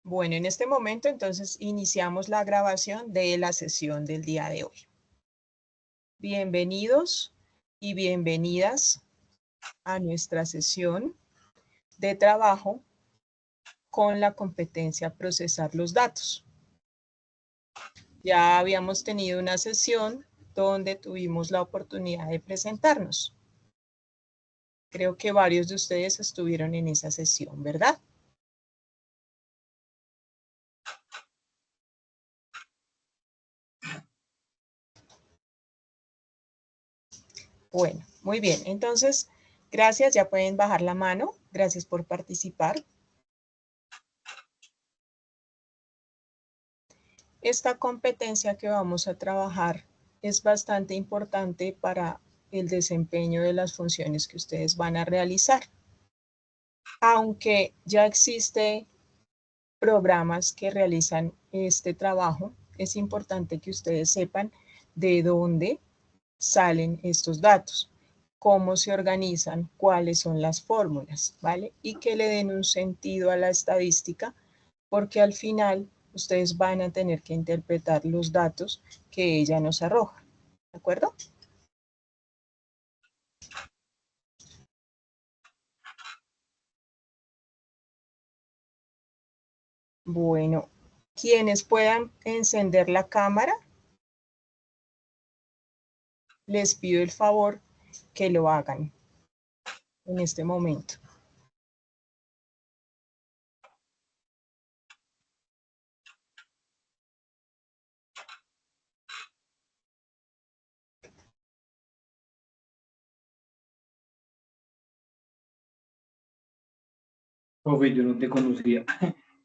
Bueno, en este momento entonces iniciamos la grabación de la sesión del día de hoy. Bienvenidos y bienvenidas a nuestra sesión de trabajo con la competencia procesar los datos. Ya habíamos tenido una sesión donde tuvimos la oportunidad de presentarnos. Creo que varios de ustedes estuvieron en esa sesión, ¿verdad? Bueno, muy bien. Entonces, gracias. Ya pueden bajar la mano. Gracias por participar. Esta competencia que vamos a trabajar es bastante importante para el desempeño de las funciones que ustedes van a realizar. Aunque ya existen programas que realizan este trabajo, es importante que ustedes sepan de dónde salen estos datos, cómo se organizan, cuáles son las fórmulas, ¿vale? Y que le den un sentido a la estadística, porque al final ustedes van a tener que interpretar los datos que ella nos arroja, ¿de acuerdo? Bueno, quienes puedan encender la cámara, les pido el favor que lo hagan en este momento. Profe, yo no te conocía.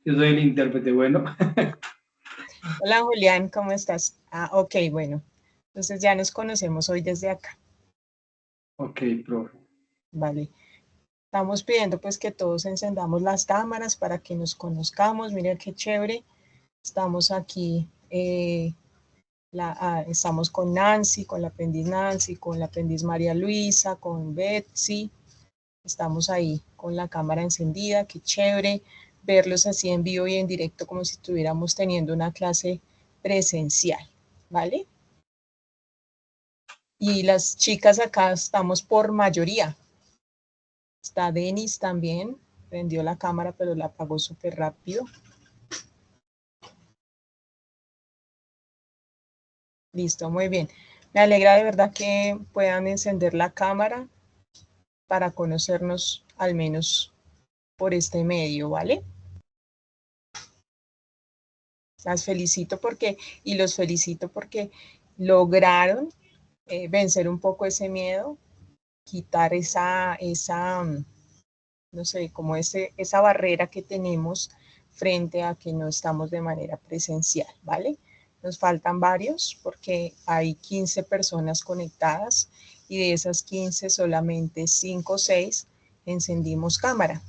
Yo soy el intérprete, bueno. Hola Julián, ¿cómo estás? Ah, ok, bueno. Entonces ya nos conocemos hoy desde acá. Ok, profe. Vale. Estamos pidiendo pues que todos encendamos las cámaras para que nos conozcamos. Miren qué chévere. Estamos aquí, estamos con Nancy, con la aprendiz Nancy, con la aprendiz María Luisa, con Betsy. Estamos ahí con la cámara encendida. Qué chévere verlos así en vivo y en directo como si estuviéramos teniendo una clase presencial, ¿vale? Y las chicas acá estamos por mayoría. Está Denis también, prendió la cámara pero la apagó súper rápido. Listo, muy bien. Me alegra de verdad que puedan encender la cámara para conocernos al menos por este medio, ¿vale? Las felicito porque, y los felicito porque lograron vencer un poco ese miedo, quitar esa no sé, como esa barrera que tenemos frente a que no estamos de manera presencial, ¿vale? Nos faltan varios porque hay 15 personas conectadas y de esas 15 solamente 5 o 6 encendimos cámara.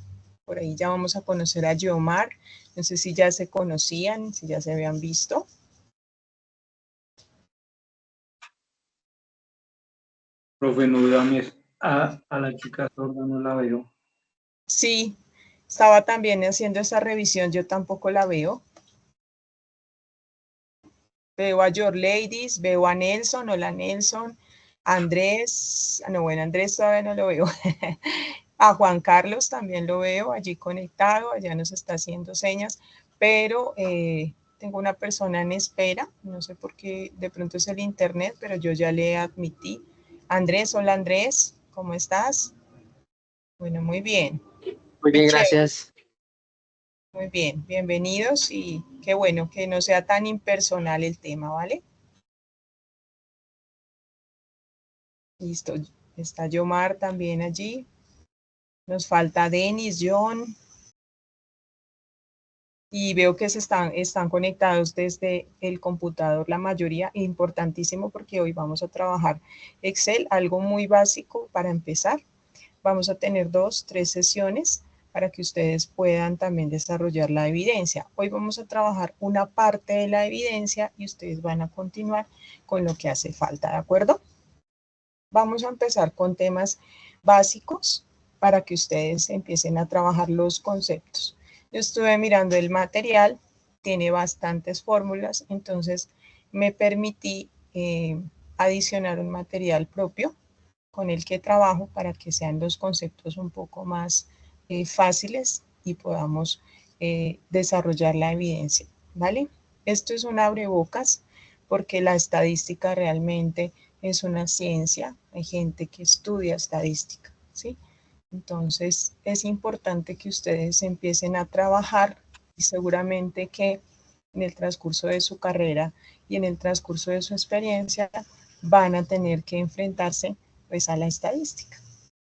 Por ahí ya vamos a conocer a Giomar. No sé si ya se conocían, si ya se habían visto. Profe, no veo a la chica sorda, no la veo. Sí, estaba también haciendo esa revisión, yo tampoco la veo. Veo a Your Ladies, veo a Nelson, hola Nelson, Andrés, no, bueno, Andrés todavía no lo veo. A Juan Carlos también lo veo allí conectado, allá nos está haciendo señas, pero tengo una persona en espera, no sé por qué, de pronto es el internet, pero yo ya le admití. Andrés, hola Andrés, ¿cómo estás? Bueno, muy bien. Muy Qué bien, chévere. gracias. Muy bien, bienvenidos y qué bueno que no sea tan impersonal el tema, ¿vale? Listo, está Yomar también allí. Nos falta Denis, John. Y veo que están conectados desde el computador la mayoría, importantísimo porque hoy vamos a trabajar Excel, algo muy básico para empezar. Vamos a tener 2, 3 sesiones para que ustedes puedan también desarrollar la evidencia. Hoy vamos a trabajar una parte de la evidencia y ustedes van a continuar con lo que hace falta, ¿de acuerdo? Vamos a empezar con temas básicos para que ustedes empiecen a trabajar los conceptos. Yo estuve mirando el material, tiene bastantes fórmulas, entonces me permití adicionar un material propio con el que trabajo para que sean los conceptos un poco más fáciles y podamos desarrollar la evidencia, ¿vale? Esto es un abrebocas porque la estadística realmente es una ciencia, hay gente que estudia estadística, ¿sí? Entonces es importante que ustedes empiecen a trabajar y seguramente que en el transcurso de su carrera y en el transcurso de su experiencia van a tener que enfrentarse pues a la estadística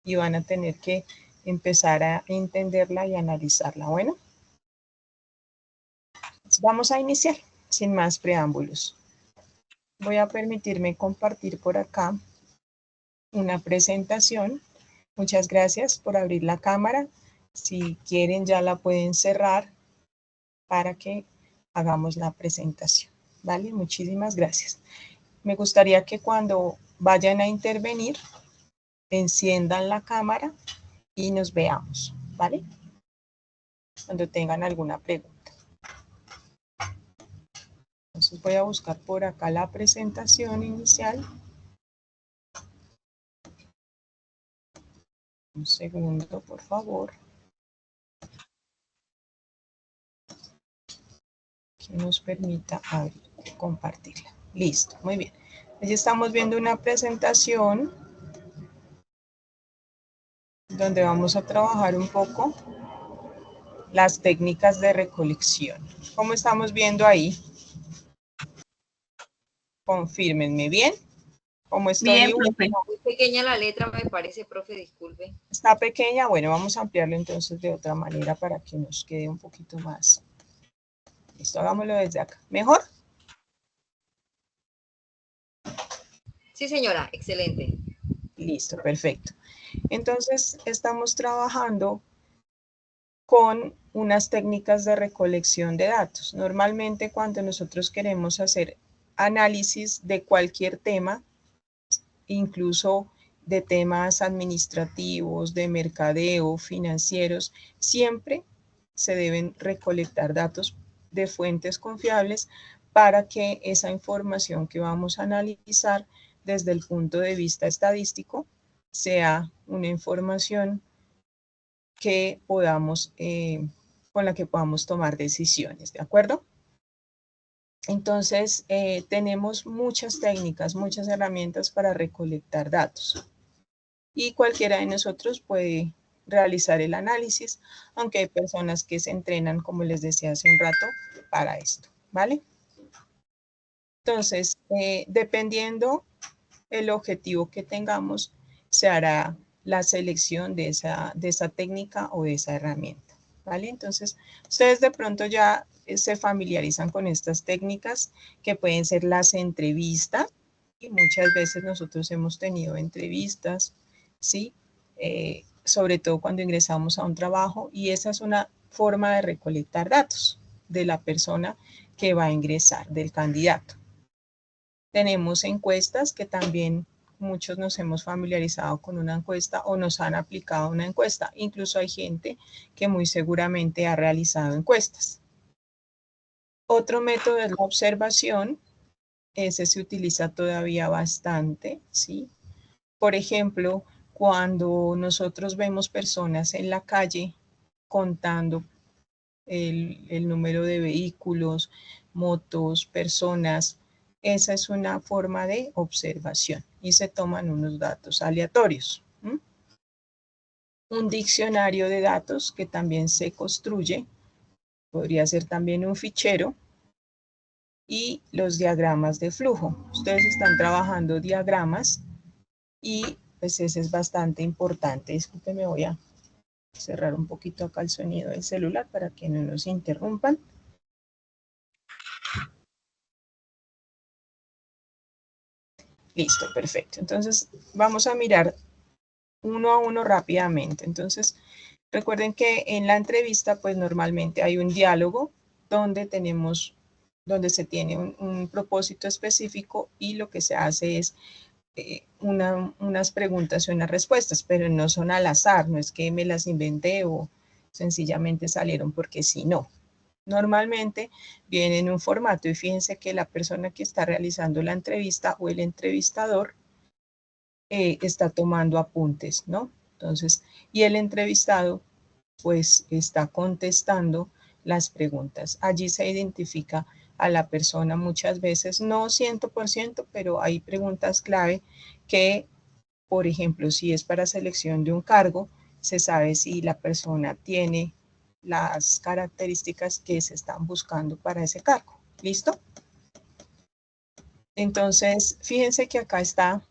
y van a tener que empezar a entenderla y analizarla. Bueno, vamos a iniciar sin más preámbulos. Voy a permitirme compartir por acá una presentación. Muchas gracias por abrir la cámara. Si quieren ya la pueden cerrar para que hagamos la presentación. ¿Vale? Muchísimas gracias. Me gustaría que cuando vayan a intervenir, enciendan la cámara y nos veamos. ¿Vale? Cuando tengan alguna pregunta. Entonces voy a buscar por acá la presentación inicial. Un segundo, por favor. Que nos permita abrir, compartirla. Listo, muy bien. Allí estamos viendo una presentación donde vamos a trabajar un poco las técnicas de recolección. ¿Cómo estamos viendo ahí? Confírmenme bien. ¿Cómo estoy? Bien, profe. Muy pequeña la letra, me parece, profe, disculpe. ¿Está pequeña? Bueno, vamos a ampliarlo entonces de otra manera para que nos quede un poquito más. Listo, hagámoslo desde acá. ¿Mejor? Sí, señora, excelente. Listo, perfecto. Entonces, estamos trabajando con unas técnicas de recolección de datos. Normalmente cuando nosotros queremos hacer análisis de cualquier tema, incluso de temas administrativos, de mercadeo, financieros, siempre se deben recolectar datos de fuentes confiables para que esa información que vamos a analizar desde el punto de vista estadístico sea una información que podamos, con la que podamos tomar decisiones, ¿de acuerdo? Entonces, tenemos muchas técnicas, muchas herramientas para recolectar datos. Y cualquiera de nosotros puede realizar el análisis, aunque hay personas que se entrenan, como les decía hace un rato, para esto, ¿vale? Entonces, dependiendo el objetivo que tengamos, se hará la selección de esa técnica o de esa herramienta, ¿vale? Entonces, ustedes de pronto ya se familiarizan con estas técnicas que pueden ser las entrevistas, y muchas veces nosotros hemos tenido entrevistas, ¿sí? Sobre todo cuando ingresamos a un trabajo, y esa es una forma de recolectar datos de la persona que va a ingresar, del candidato. Tenemos encuestas que también muchos nos hemos familiarizado con una encuesta o nos han aplicado una encuesta. Incluso hay gente que muy seguramente ha realizado encuestas. Otro método es la observación. Ese se utiliza todavía bastante, ¿sí? Por ejemplo, cuando nosotros vemos personas en la calle contando el número de vehículos, motos, personas, esa es una forma de observación y se toman unos datos aleatorios. Un diccionario de datos que también se construye, podría ser también un fichero, y los diagramas de flujo. Ustedes están trabajando diagramas y pues ese es bastante importante. Discúlpenme, voy a cerrar un poquito acá el sonido del celular para que no nos interrumpan. Listo, perfecto. Entonces, vamos a mirar uno a uno rápidamente. Entonces, recuerden que en la entrevista, pues normalmente hay un diálogo donde se tiene un propósito específico y lo que se hace es unas preguntas y unas respuestas, pero no son al azar, no es que me las inventé sencillamente salieron porque sí, no. Normalmente viene en un formato y fíjense que la persona que está realizando la entrevista o el entrevistador está tomando apuntes, ¿no? Entonces, y el entrevistado pues está contestando las preguntas. Allí se identifica a la persona muchas veces, no 100%, pero hay preguntas clave que, por ejemplo, si es para selección de un cargo, se sabe si la persona tiene las características que se están buscando para ese cargo. ¿Listo? Entonces, fíjense que acá está,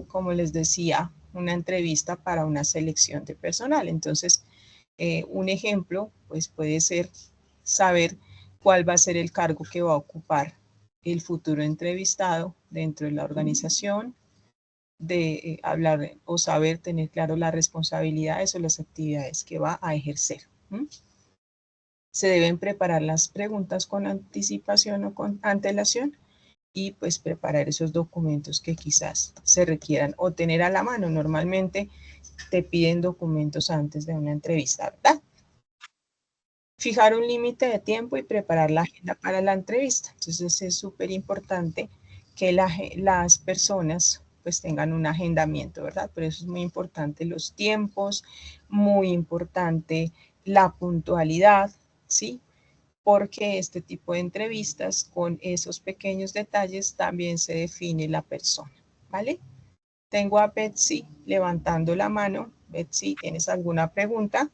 como les decía, una entrevista para una selección de personal. Entonces, un ejemplo, pues puede ser saber cuál va a ser el cargo que va a ocupar el futuro entrevistado dentro de la organización, de hablar o saber tener claro las responsabilidades o las actividades que va a ejercer. Se deben preparar las preguntas con anticipación o con antelación y pues preparar esos documentos que quizás se requieran o tener a la mano. Normalmente te piden documentos antes de una entrevista, ¿verdad? Fijar un límite de tiempo y preparar la agenda para la entrevista. Entonces es súper importante que las personas pues tengan un agendamiento, ¿verdad? Por eso es muy importante los tiempos, muy importante la puntualidad, ¿sí? Porque este tipo de entrevistas con esos pequeños detalles también se define la persona, ¿vale? Tengo a Betsy levantando la mano. Betsy, ¿tienes alguna pregunta?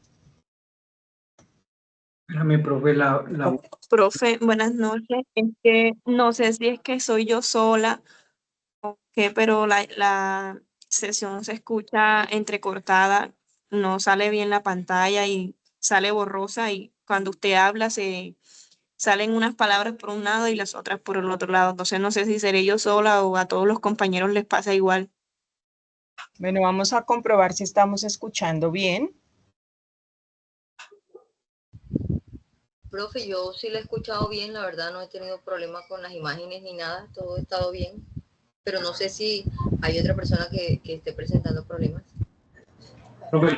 Espérame, profe, Profe, buenas noches. Es que no sé si es que soy yo sola o qué, pero la sesión se escucha entrecortada, no sale bien la pantalla y sale borrosa y cuando usted habla se salen unas palabras por un lado y las otras por el otro lado. Entonces no sé si seré yo sola o a todos los compañeros les pasa igual. Bueno, vamos a comprobar si estamos escuchando bien. Profe, yo sí lo he escuchado bien, la verdad no he tenido problemas con las imágenes ni nada, todo ha estado bien, pero no sé si hay otra persona que esté presentando problemas. profe,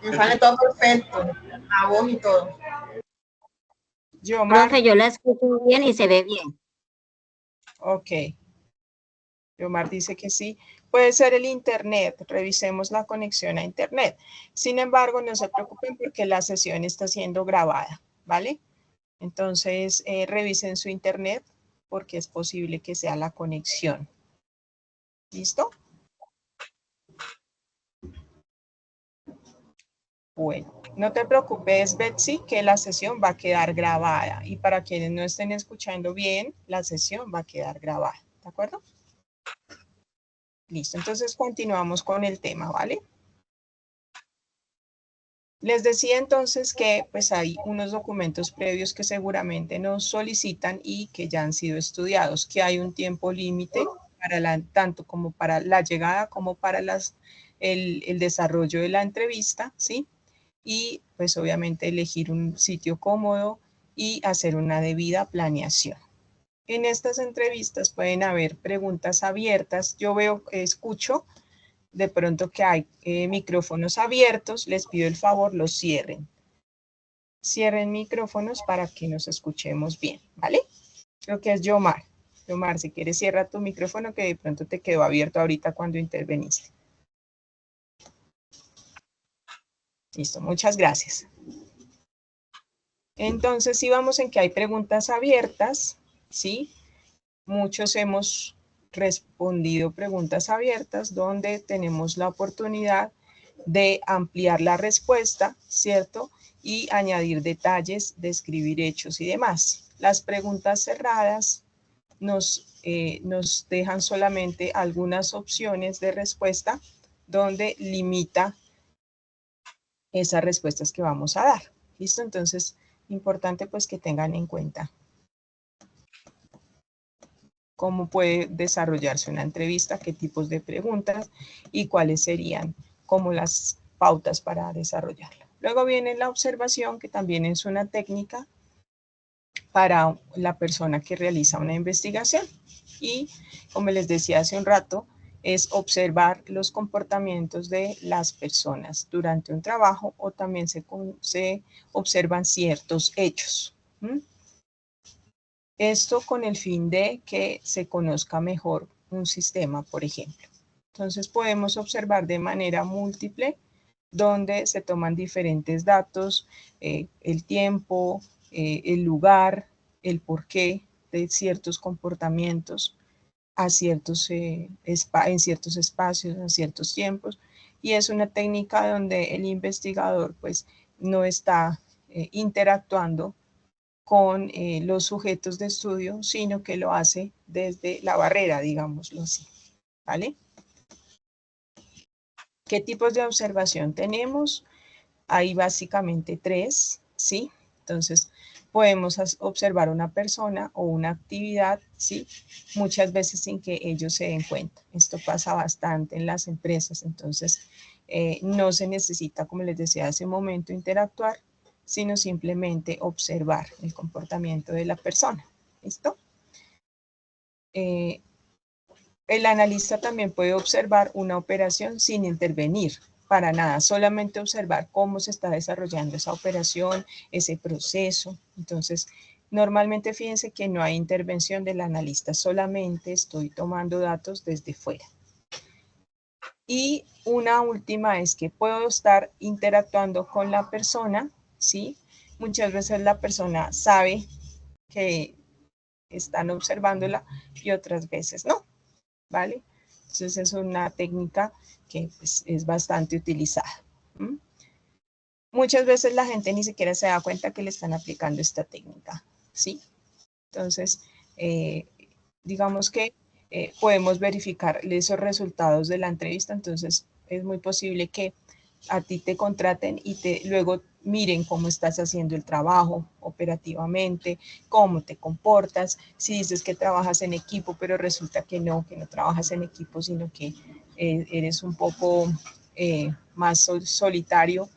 Me sale todo perfecto, la voz y todo. Profe, yo la escucho bien y se ve bien. Ok. Yomar dice que sí. Puede ser el internet. Revisemos la conexión a internet. Sin embargo, no se preocupen porque la sesión está siendo grabada, ¿vale? Entonces, revisen su internet porque es posible que sea la conexión. ¿Listo? Bueno, no te preocupes, Betsy, que la sesión va a quedar grabada. Y para quienes no estén escuchando bien, la sesión va a quedar grabada. ¿De acuerdo? Listo, entonces continuamos con el tema, ¿vale? Les decía entonces que pues hay unos documentos previos que seguramente nos solicitan y que ya han sido estudiados, que hay un tiempo límite para tanto como para la llegada como para el desarrollo de la entrevista, ¿sí? Y pues obviamente elegir un sitio cómodo y hacer una debida planeación. En estas entrevistas pueden haber preguntas abiertas. Yo escucho de pronto que hay micrófonos abiertos, les pido el favor, los cierren. Cierren micrófonos para que nos escuchemos bien, ¿vale? Creo que es Yomar. Yomar, si quieres cierra tu micrófono que de pronto te quedó abierto ahorita cuando interveniste. Listo, muchas gracias. Entonces, sí vamos en que hay preguntas abiertas, ¿sí? Muchos hemos respondido preguntas abiertas donde tenemos la oportunidad de ampliar la respuesta, ¿cierto? Y añadir detalles, describir hechos y demás. Las preguntas cerradas nos dejan solamente algunas opciones de respuesta donde limita esas respuestas que vamos a dar. ¿Listo? Entonces, importante pues que tengan en cuenta cómo puede desarrollarse una entrevista, qué tipos de preguntas y cuáles serían como las pautas para desarrollarla. Luego viene la observación, que también es una técnica para la persona que realiza una investigación. Y como les decía hace un rato, es observar los comportamientos de las personas durante un trabajo o también se observan ciertos hechos. Esto con el fin de que se conozca mejor un sistema, por ejemplo. Entonces podemos observar de manera múltiple donde se toman diferentes datos, el tiempo, el lugar, el porqué de ciertos comportamientos en ciertos espacios, en ciertos tiempos, y es una técnica donde el investigador pues no está interactuando con los sujetos de estudio, sino que lo hace desde la barrera, digámoslo así, ¿vale? ¿Qué tipos de observación tenemos? Hay básicamente 3, ¿sí? Entonces, podemos observar una persona o una actividad, ¿sí? Muchas veces sin que ellos se den cuenta. Esto pasa bastante en las empresas, entonces no se necesita, como les decía hace un momento, interactuar, sino simplemente observar el comportamiento de la persona. ¿Listo? El analista también puede observar una operación sin intervenir para nada, solamente observar cómo se está desarrollando esa operación, ese proceso. Entonces, normalmente fíjense que no hay intervención del analista, solamente estoy tomando datos desde fuera. Y una última es que puedo estar interactuando con la persona, ¿sí? Muchas veces la persona sabe que están observándola y otras veces no, ¿vale? Entonces es una técnica que pues, es bastante utilizada. Muchas veces la gente ni siquiera se da cuenta que le están aplicando esta técnica, ¿sí? Entonces, digamos que podemos verificar esos resultados de la entrevista, entonces es muy posible que a ti te contraten y luego miren cómo estás haciendo el trabajo operativamente, cómo te comportas, si dices que trabajas en equipo, pero resulta que no trabajas en equipo, sino que eres un poco más solitario.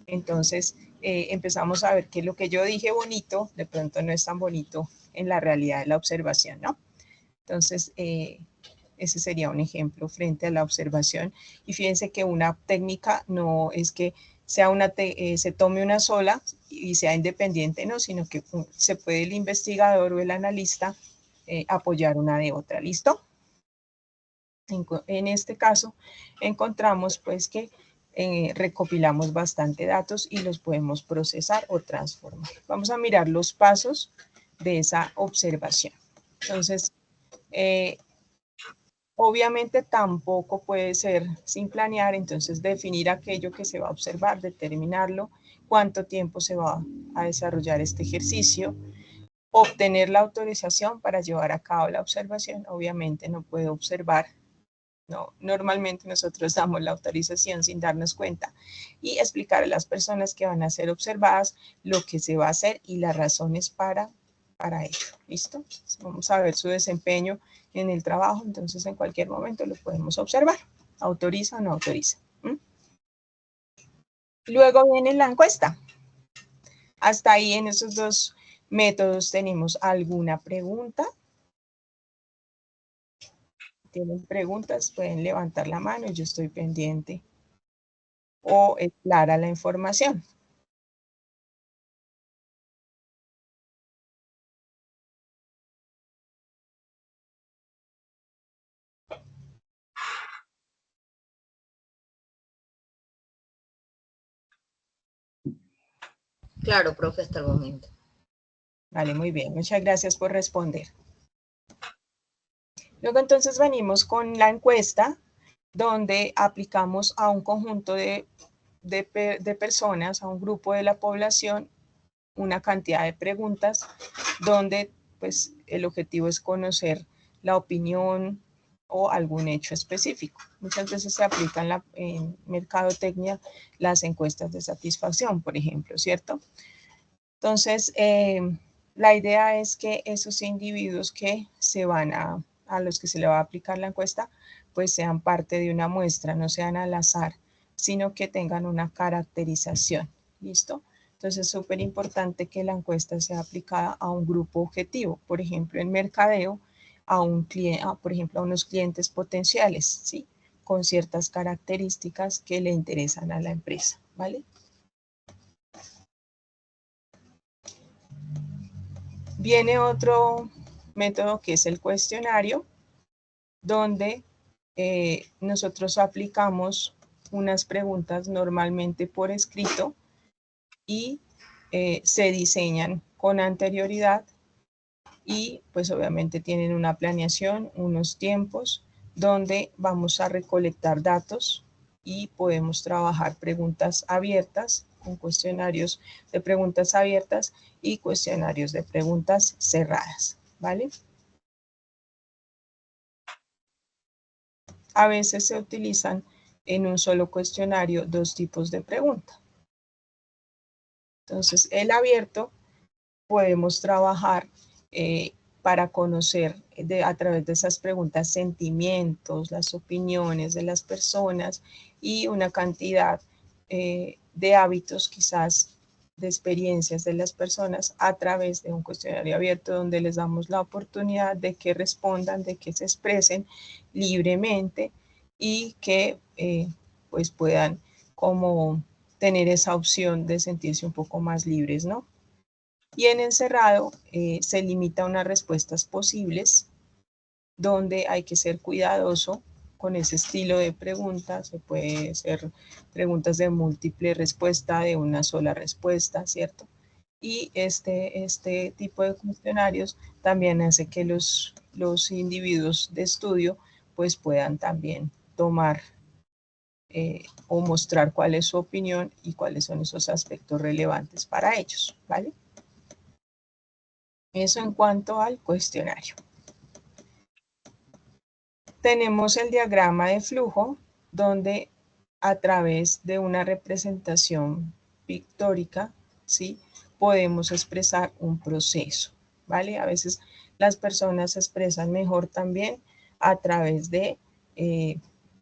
Entonces empezamos a ver que lo que yo dije bonito, de pronto no es tan bonito en la realidad de la observación, ¿no? Entonces, ese sería un ejemplo frente a la observación. Y fíjense que una técnica no es que sea se tome una sola y sea independiente, no, sino que se puede el investigador o el analista apoyar una de otra. ¿Listo? En este caso, encontramos pues que recopilamos bastante datos y los podemos procesar o transformar. Vamos a mirar los pasos de esa observación. Entonces, obviamente tampoco puede ser sin planear, entonces definir aquello que se va a observar, determinarlo, cuánto tiempo se va a desarrollar este ejercicio, obtener la autorización para llevar a cabo la observación. Obviamente no puedo observar, no, normalmente nosotros damos la autorización sin darnos cuenta, y explicar a las personas que van a ser observadas lo que se va a hacer y las razones para ello. ¿Listo? Vamos a ver su desempeño en el trabajo, entonces en cualquier momento lo podemos observar. ¿Autoriza o no autoriza? Luego viene la encuesta. Hasta ahí en esos dos métodos tenemos alguna pregunta. ¿Tienen preguntas? Pueden levantar la mano y yo estoy pendiente. ¿O es clara la información? Claro, profe, hasta el momento. Vale, muy bien. Muchas gracias por responder. Luego entonces venimos con la encuesta, donde aplicamos a un conjunto de personas, a un grupo de la población, una cantidad de preguntas, donde pues el objetivo es conocer la opinión o algún hecho específico. Muchas veces se aplican en mercadotecnia las encuestas de satisfacción, por ejemplo, ¿cierto? Entonces, la idea es que esos individuos que se van a los que se le va a aplicar la encuesta, pues sean parte de una muestra, no sean al azar, sino que tengan una caracterización. ¿Listo? Entonces es súper importante que la encuesta sea aplicada a un grupo objetivo. Por ejemplo, en mercadeo a un cliente, por ejemplo, a unos clientes potenciales, ¿sí? Con ciertas características que le interesan a la empresa, ¿vale? Viene otro método que es el cuestionario, donde nosotros aplicamos unas preguntas normalmente por escrito y se diseñan con anterioridad y pues obviamente tienen una planeación, unos tiempos donde vamos a recolectar datos y podemos trabajar preguntas abiertas con cuestionarios de preguntas abiertas y cuestionarios de preguntas cerradas, ¿vale? A veces se utilizan en un solo cuestionario dos tipos de pregunta. Entonces, el abierto podemos trabajar para conocer a través de esas preguntas sentimientos, las opiniones de las personas y una cantidad de hábitos, quizás de experiencias de las personas a través de un cuestionario abierto donde les damos la oportunidad de que respondan, de que se expresen libremente y que pues puedan como tener esa opción de sentirse un poco más libres, ¿no? Y en encerrado se limita a unas respuestas posibles, donde hay que ser cuidadoso con ese estilo de preguntas. Se puede hacer preguntas de múltiple respuesta, de una sola respuesta, ¿cierto? Y este tipo de cuestionarios también hace que los individuos de estudio pues puedan también tomar o mostrar cuál es su opinión y cuáles son esos aspectos relevantes para ellos, ¿vale? Eso en cuanto al cuestionario. Tenemos el diagrama de flujo, donde a través de una representación pictórica, ¿sí? Podemos expresar un proceso, ¿vale? A veces las personas se expresan mejor también a través de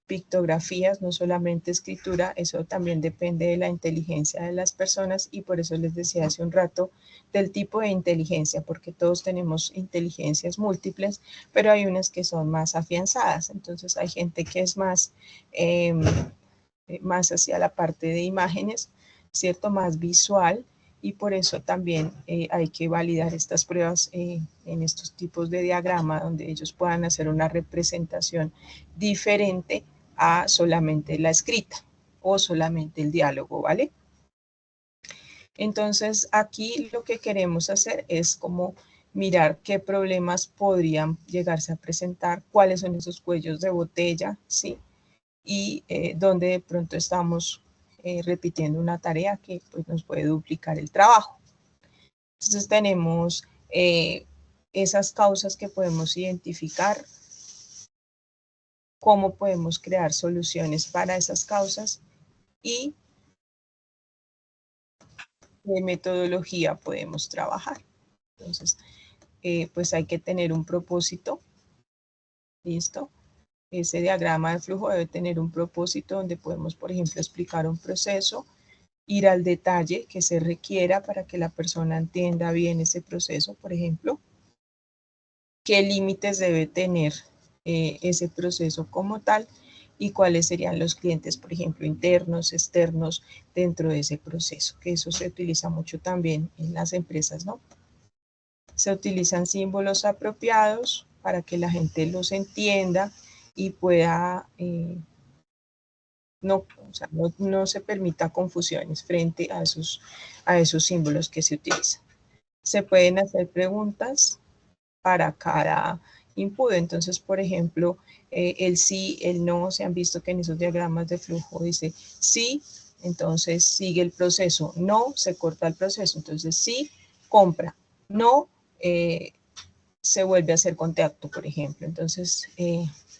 pictografías, no solamente escritura. Eso también depende de la inteligencia de las personas y por eso les decía hace un rato del tipo de inteligencia, porque todos tenemos inteligencias múltiples, pero hay unas que son más afianzadas. Entonces hay gente que es más hacia la parte de imágenes, ¿cierto? Más visual, y por eso también hay que validar estas pruebas en estos tipos de diagrama donde ellos puedan hacer una representación diferente a solamente la escrita o solamente el diálogo, ¿vale? Entonces aquí lo que queremos hacer es como mirar qué problemas podrían llegarse a presentar, cuáles son esos cuellos de botella, ¿sí? Y donde de pronto estamos repitiendo una tarea que pues, nos puede duplicar el trabajo. Entonces tenemos esas causas que podemos identificar, cómo podemos crear soluciones para esas causas y qué metodología podemos trabajar. Entonces, pues hay que tener un propósito, ¿listo? Ese diagrama de flujo debe tener un propósito donde podemos, por ejemplo, explicar un proceso, ir al detalle que se requiera para que la persona entienda bien ese proceso, por ejemplo, qué límites debe tener ese proceso como tal y cuáles serían los clientes, por ejemplo, internos, externos dentro de ese proceso, que eso se utiliza mucho también en las empresas, ¿no? Se utilizan símbolos apropiados para que la gente los entienda y pueda, no se permita confusiones frente a esos símbolos que se utilizan. Se pueden hacer preguntas para cada input. Entonces, por ejemplo, el sí, el no, se han visto que en esos diagramas de flujo dice sí, entonces sigue el proceso, no, se corta el proceso, entonces sí, compra, no, se vuelve a hacer contacto, por ejemplo. Entonces,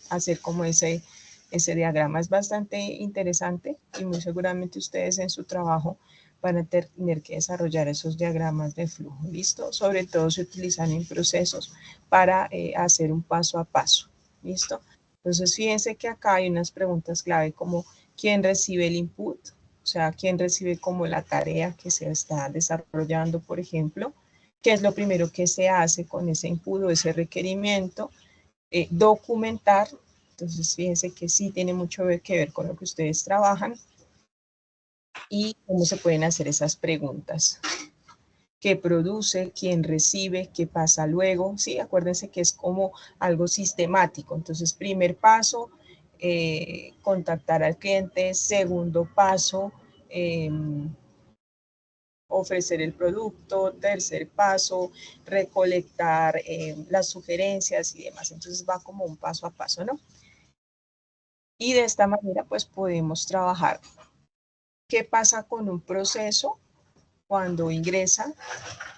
hacer como ese diagrama es bastante interesante y muy seguramente ustedes en su trabajo van a tener que desarrollar esos diagramas de flujo, ¿listo? Sobre todo se utilizan en procesos para hacer un paso a paso, ¿listo? Entonces, fíjense que acá hay unas preguntas clave como ¿quién recibe el input? O sea, ¿quién recibe como la tarea que se está desarrollando, por ejemplo? ¿Qué es lo primero que se hace con ese input o ese requerimiento? documentar. Entonces, fíjense que sí tiene mucho que ver con lo que ustedes trabajan y cómo se pueden hacer esas preguntas. ¿Qué produce? ¿Quién recibe? ¿Qué pasa luego? Sí, acuérdense que es como algo sistemático. Entonces, primer paso, contactar al cliente. Segundo paso, ofrecer el producto. Tercer paso, recolectar las sugerencias y demás. Entonces, va como un paso a paso, ¿no? Y de esta manera, pues, podemos trabajar. ¿Qué pasa con un proceso cuando ingresa,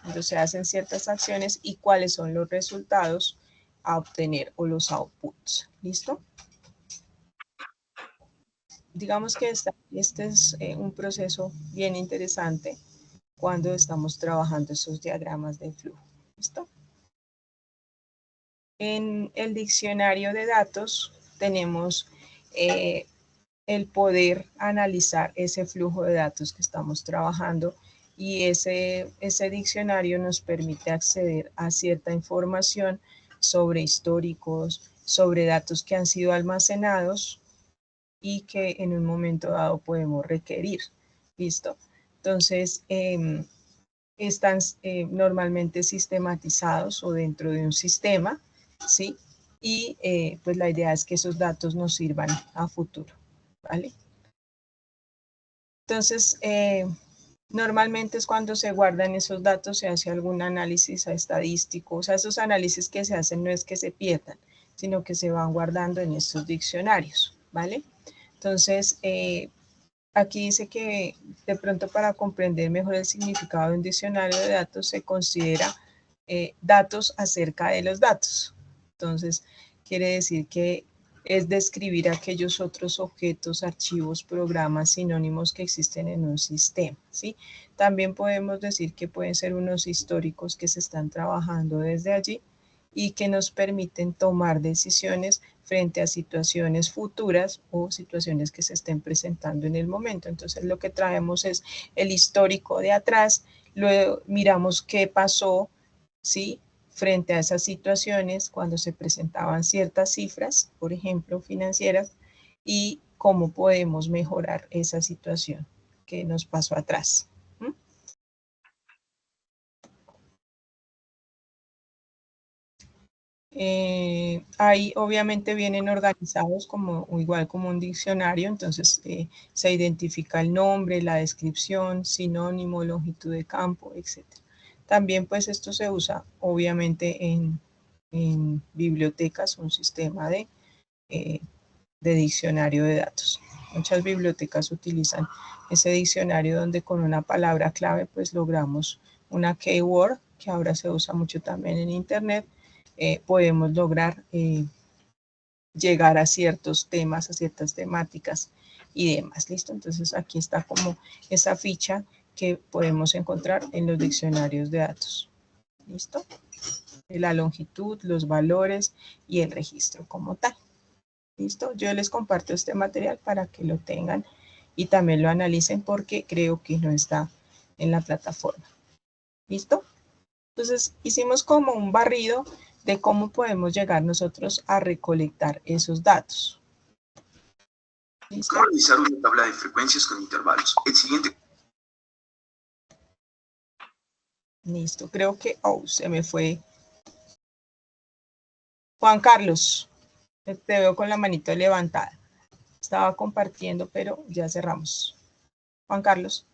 cuando se hacen ciertas acciones y cuáles son los resultados a obtener o los outputs? ¿Listo? Digamos que este es un proceso bien interesante cuando estamos trabajando esos diagramas de flujo. ¿Listo? En el diccionario de datos tenemos el poder analizar ese flujo de datos que estamos trabajando y ese diccionario nos permite acceder a cierta información sobre históricos, sobre datos que han sido almacenados y que en un momento dado podemos requerir. ¿Listo? Entonces, están normalmente sistematizados o dentro de un sistema, ¿sí? Y pues la idea es que esos datos nos sirvan a futuro, ¿vale? Entonces, normalmente es cuando se guardan esos datos, se hace algún análisis estadístico, o sea, esos análisis que se hacen no es que se pierdan, sino que se van guardando en estos diccionarios, ¿vale? Entonces, aquí dice que de pronto para comprender mejor el significado de un diccionario de datos se considera datos acerca de los datos. Entonces, quiere decir que es describir aquellos otros objetos, archivos, programas, sinónimos que existen en un sistema, ¿sí? También podemos decir que pueden ser unos históricos que se están trabajando desde allí y que nos permiten tomar decisiones frente a situaciones futuras o situaciones que se estén presentando en el momento. Entonces, lo que traemos es el histórico de atrás, luego miramos qué pasó, ¿sí?, frente a esas situaciones cuando se presentaban ciertas cifras, por ejemplo, financieras, y cómo podemos mejorar esa situación que nos pasó atrás. Ahí obviamente vienen organizados como igual como un diccionario, entonces se identifica el nombre, la descripción, sinónimo, longitud de campo, etc. También pues esto se usa obviamente en bibliotecas, un sistema de diccionario de datos. Muchas bibliotecas utilizan ese diccionario donde con una palabra clave pues logramos una keyword que ahora se usa mucho también en internet. Podemos lograr llegar a ciertos temas, a ciertas temáticas y demás, ¿listo? Entonces aquí está como esa ficha que podemos encontrar en los diccionarios de datos, ¿listo? La longitud, los valores y el registro como tal, ¿listo? Yo les comparto este material para que lo tengan y también lo analicen porque creo que no está en la plataforma, ¿listo? Entonces hicimos como un barrido de cómo podemos llegar nosotros a recolectar esos datos. ¿Listo? ¿Cómo realizar una tabla de frecuencias con intervalos? El siguiente. Listo, creo que, se me fue. Juan Carlos, te veo con la manito levantada. Estaba compartiendo, pero ya cerramos. Juan Carlos.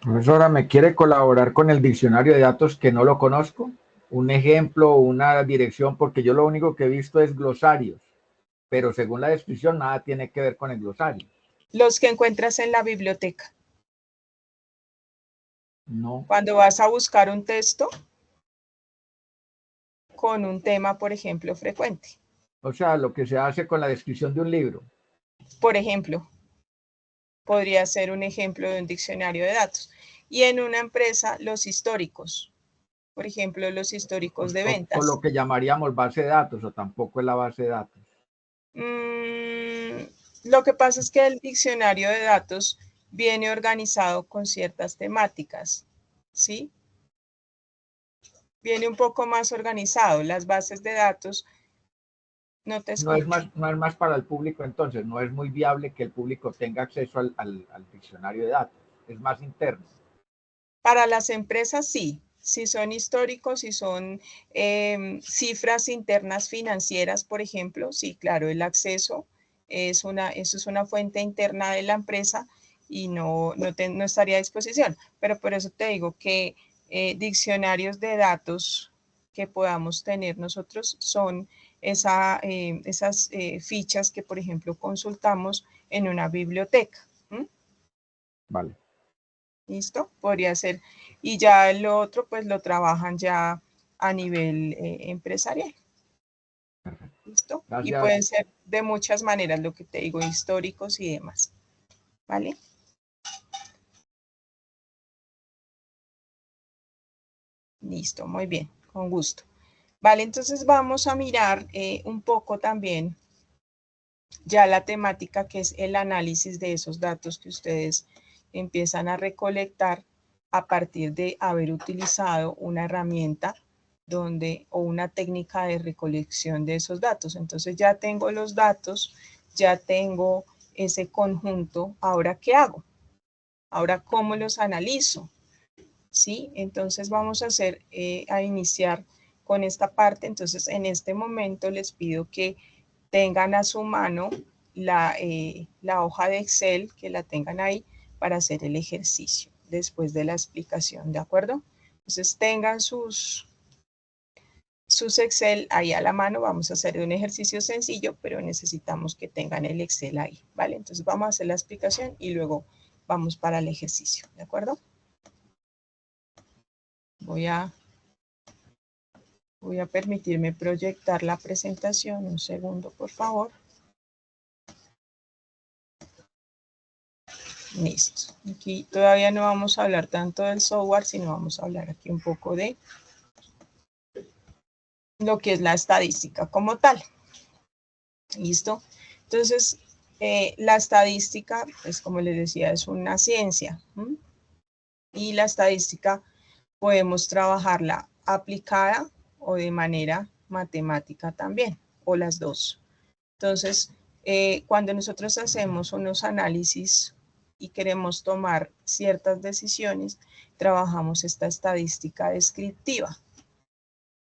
Profesora, ¿me quiere colaborar con el diccionario de datos que no lo conozco? Un ejemplo, una dirección, porque yo lo único que he visto es glosarios, pero según la descripción nada tiene que ver con el glosario. Los que encuentras en la biblioteca. No. Cuando vas a buscar un texto con un tema, por ejemplo, frecuente. O sea, lo que se hace con la descripción de un libro. Por ejemplo, podría ser un ejemplo de un diccionario de datos. Y en una empresa, los históricos. Por ejemplo, los históricos de ventas. O lo que llamaríamos base de datos, o tampoco es la base de datos. Lo que pasa es que el diccionario de datos viene organizado con ciertas temáticas, ¿sí? Viene un poco más organizado. Las bases de datos, no te No es escucho. más para el público, entonces, no es muy viable que el público tenga acceso al diccionario de datos, es más interno. Para las empresas sí, si son históricos, si son cifras internas financieras, por ejemplo, sí, claro, el acceso eso es una fuente interna de la empresa y no estaría a disposición. Pero por eso te digo que diccionarios de datos que podamos tener nosotros son esas fichas que, por ejemplo, consultamos en una biblioteca. Vale. ¿Listo? Podría ser. Y ya lo otro, pues lo trabajan ya a nivel empresarial. ¿Listo? Gracias. Y pueden ser de muchas maneras, lo que te digo, históricos y demás. ¿Vale? Listo, muy bien, con gusto. Vale, entonces vamos a mirar un poco también ya la temática que es el análisis de esos datos que ustedes empiezan a recolectar a partir de haber utilizado una herramienta o una técnica de recolección de esos datos. Entonces ya tengo los datos, ya tengo ese conjunto, ¿ahora qué hago? Ahora, ¿cómo los analizo? ¿Sí? Entonces vamos a iniciar con esta parte. Entonces en este momento les pido que tengan a su mano la hoja de Excel, que la tengan ahí para hacer el ejercicio después de la explicación, ¿de acuerdo? Entonces tengan sus Excel ahí a la mano. Vamos a hacer un ejercicio sencillo, pero necesitamos que tengan el Excel ahí, ¿vale? Entonces vamos a hacer la explicación y luego vamos para el ejercicio, ¿de acuerdo? Voy a permitirme proyectar la presentación. Un segundo, por favor. Listo. Aquí todavía no vamos a hablar tanto del software, sino vamos a hablar aquí un poco de lo que es la estadística como tal. ¿Listo? Entonces, la estadística, pues como les decía, es una ciencia. Y la estadística podemos trabajarla aplicada o de manera matemática también, o las dos. Entonces, cuando nosotros hacemos unos análisis y queremos tomar ciertas decisiones, trabajamos esta estadística descriptiva.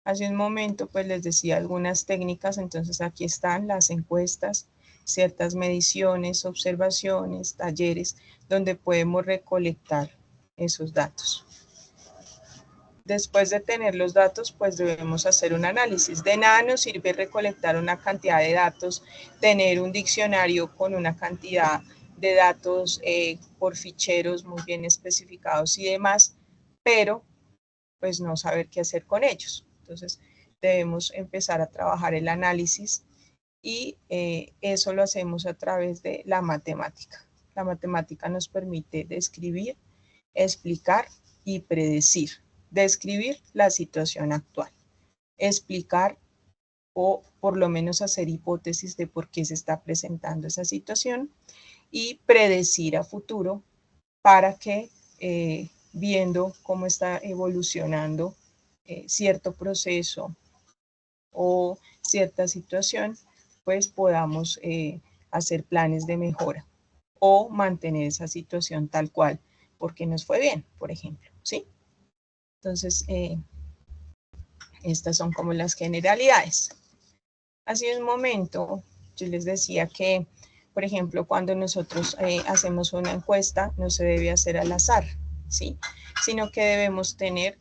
Hace un momento, pues les decía algunas técnicas, entonces aquí están las encuestas, ciertas mediciones, observaciones, talleres, donde podemos recolectar esos datos. Después de tener los datos, pues debemos hacer un análisis. De nada nos sirve recolectar una cantidad de datos, tener un diccionario con una cantidad de datos por ficheros muy bien especificados y demás, pero pues no saber qué hacer con ellos. Entonces debemos empezar a trabajar el análisis y eso lo hacemos a través de la matemática. La matemática nos permite describir, explicar y predecir. Describir la situación actual, explicar o por lo menos hacer hipótesis de por qué se está presentando esa situación y predecir a futuro para que viendo cómo está evolucionando cierto proceso o cierta situación, pues podamos hacer planes de mejora o mantener esa situación tal cual porque nos fue bien, por ejemplo, ¿sí? Entonces, estas son como las generalidades. Hace un momento yo les decía que, por ejemplo, cuando nosotros hacemos una encuesta, no se debe hacer al azar, ¿sí? Sino que debemos tener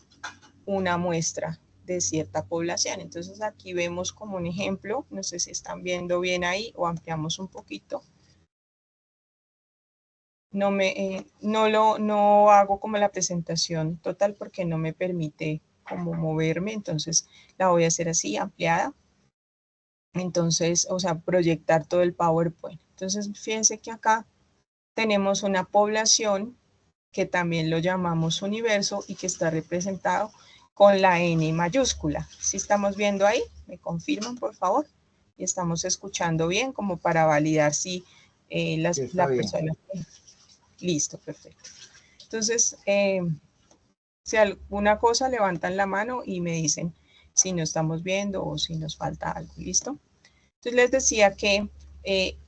una muestra de cierta población. Entonces aquí vemos como un ejemplo, no sé si están viendo bien ahí o ampliamos un poquito. No hago como la presentación total porque no me permite como moverme, entonces la voy a hacer así, ampliada. Entonces, o sea, proyectar todo el PowerPoint. Entonces, fíjense que acá tenemos una población que también lo llamamos universo y que está representado con la N mayúscula. ¿Sí estamos viendo ahí? ¿Me confirman, por favor? Y estamos escuchando bien como para validar si la persona... Listo, perfecto. Entonces, Si alguna cosa, levantan la mano y me dicen si no estamos viendo o si nos falta algo, ¿listo? Entonces les decía que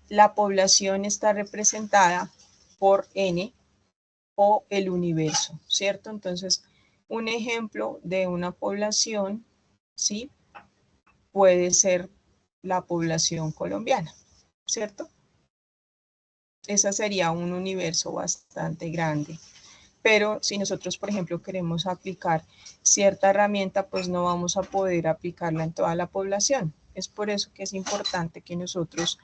la población está representada por N o el universo, ¿cierto? Entonces, un ejemplo de una población, ¿sí? Puede ser la población colombiana, ¿cierto? Ese sería un universo bastante grande. Pero si nosotros, por ejemplo, queremos aplicar cierta herramienta, pues no vamos a poder aplicarla en toda la población. Es por eso que es importante que nosotros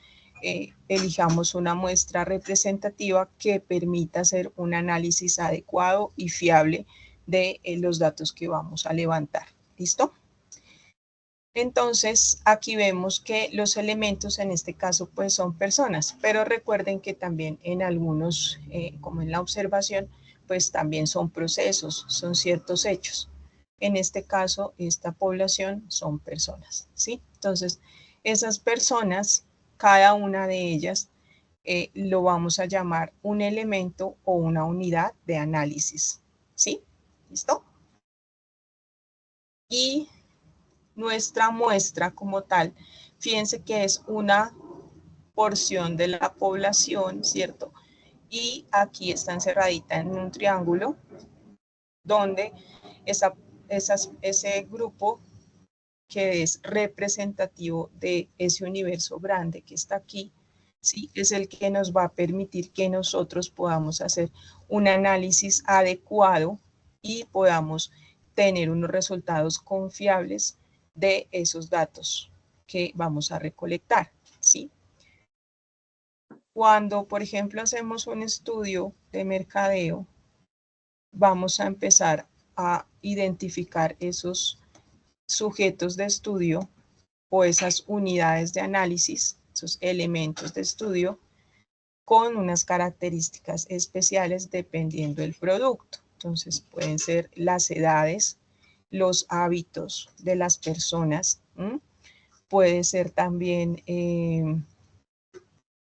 elijamos una muestra representativa que permita hacer un análisis adecuado y fiable de los datos que vamos a levantar. ¿Listo? Entonces, aquí vemos que los elementos en este caso pues son personas, pero recuerden que también en algunos, como en la observación, pues también son procesos, son ciertos hechos. En este caso, esta población son personas, ¿sí? Entonces, esas personas, cada una de ellas, lo vamos a llamar un elemento o una unidad de análisis, ¿sí? ¿Listo? Y nuestra muestra como tal, fíjense que es una porción de la población, ¿cierto? Y aquí está encerradita en un triángulo donde ese grupo que es representativo de ese universo grande que está aquí, ¿sí? Es el que nos va a permitir que nosotros podamos hacer un análisis adecuado y podamos tener unos resultados confiables de esos datos que vamos a recolectar, ¿sí? Cuando, por ejemplo, hacemos un estudio de mercadeo, vamos a empezar a identificar esos sujetos de estudio o esas unidades de análisis, esos elementos de estudio, con unas características especiales dependiendo del producto. Entonces pueden ser las edades, los hábitos de las personas, puede ser también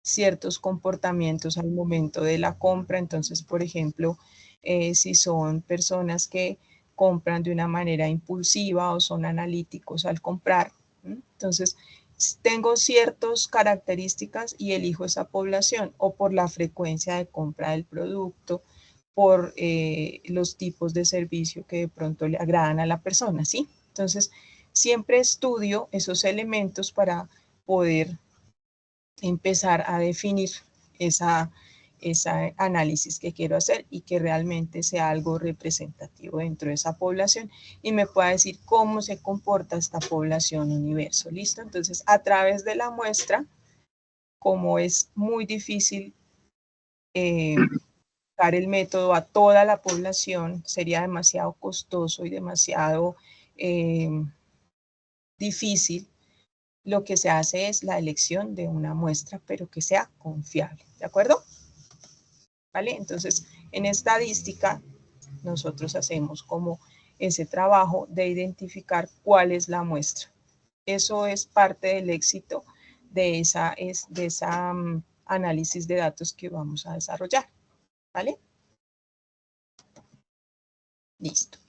ciertos comportamientos al momento de la compra. Entonces, por ejemplo, si son personas que compran de una manera impulsiva o son analíticos al comprar. Entonces, tengo ciertas características y elijo esa población o por la frecuencia de compra del producto, por los tipos de servicio que de pronto le agradan a la persona, ¿sí? Entonces, siempre estudio esos elementos para poder empezar a definir ese análisis que quiero hacer y que realmente sea algo representativo dentro de esa población y me pueda decir cómo se comporta esta población universo. ¿Listo? Entonces, a través de la muestra, como es muy difícil dar el método a toda la población, sería demasiado costoso y demasiado difícil. Lo que se hace es la elección de una muestra, pero que sea confiable, ¿de acuerdo? ¿Vale? Entonces, en estadística, nosotros hacemos como ese trabajo de identificar cuál es la muestra. Eso es parte del éxito de esa análisis de datos que vamos a desarrollar, ¿vale? Listo.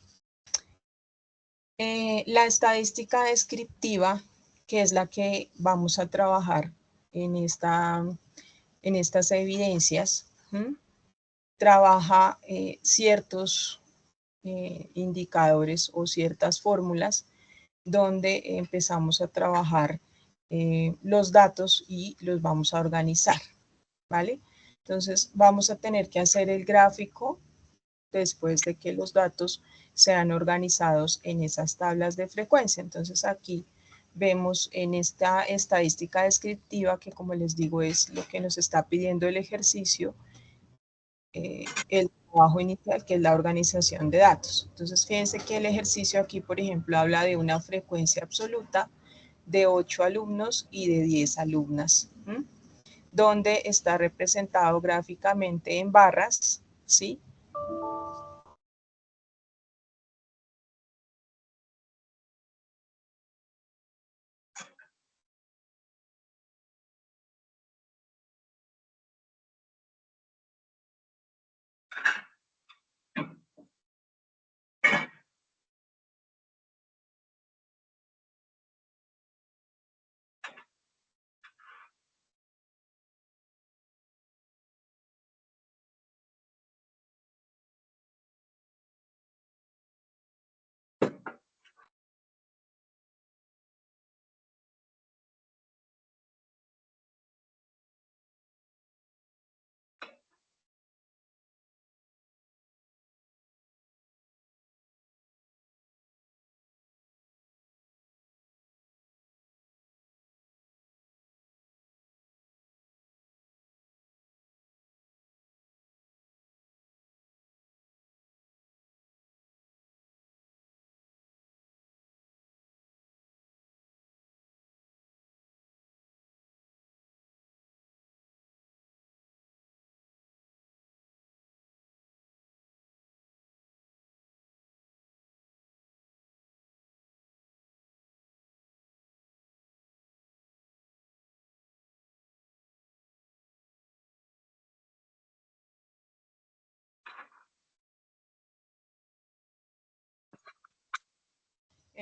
La estadística descriptiva, que es la que vamos a trabajar en estas evidencias, trabaja ciertos indicadores o ciertas fórmulas donde empezamos a trabajar los datos y los vamos a organizar, ¿vale? Entonces vamos a tener que hacer el gráfico después de que los datos sean organizados en esas tablas de frecuencia. Entonces aquí vemos en esta estadística descriptiva que, como les digo, es lo que nos está pidiendo el ejercicio, el trabajo inicial, que es la organización de datos. Entonces fíjense que el ejercicio aquí, por ejemplo, habla de una frecuencia absoluta de 8 alumnos y de 10 alumnas, donde está representado gráficamente en barras, ¿sí?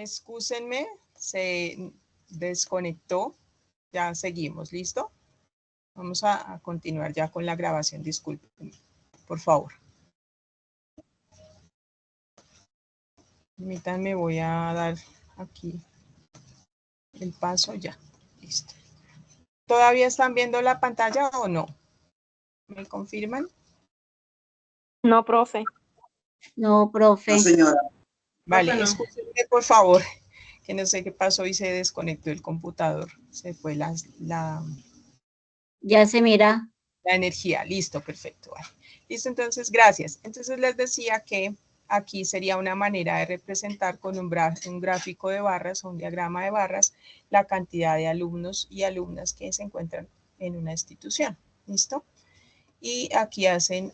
Excúsenme, se desconectó. Ya seguimos, ¿listo? Vamos a continuar ya con la grabación, disculpen, por favor. Permítanme, voy a dar aquí el paso ya. Listo. ¿Todavía están viendo la pantalla o no? ¿Me confirman? No, profe. No, profe. No, señora. Vale, Profe, no. escúchenme por favor, que no sé qué pasó y se desconectó el computador. Se fue la Ya se mira. energía. Listo, perfecto. Vale. Listo, entonces, gracias. Entonces les decía que aquí sería una manera de representar con un gráfico de barras o un diagrama de barras la cantidad de alumnos y alumnas que se encuentran en una institución. ¿Listo? Y aquí hacen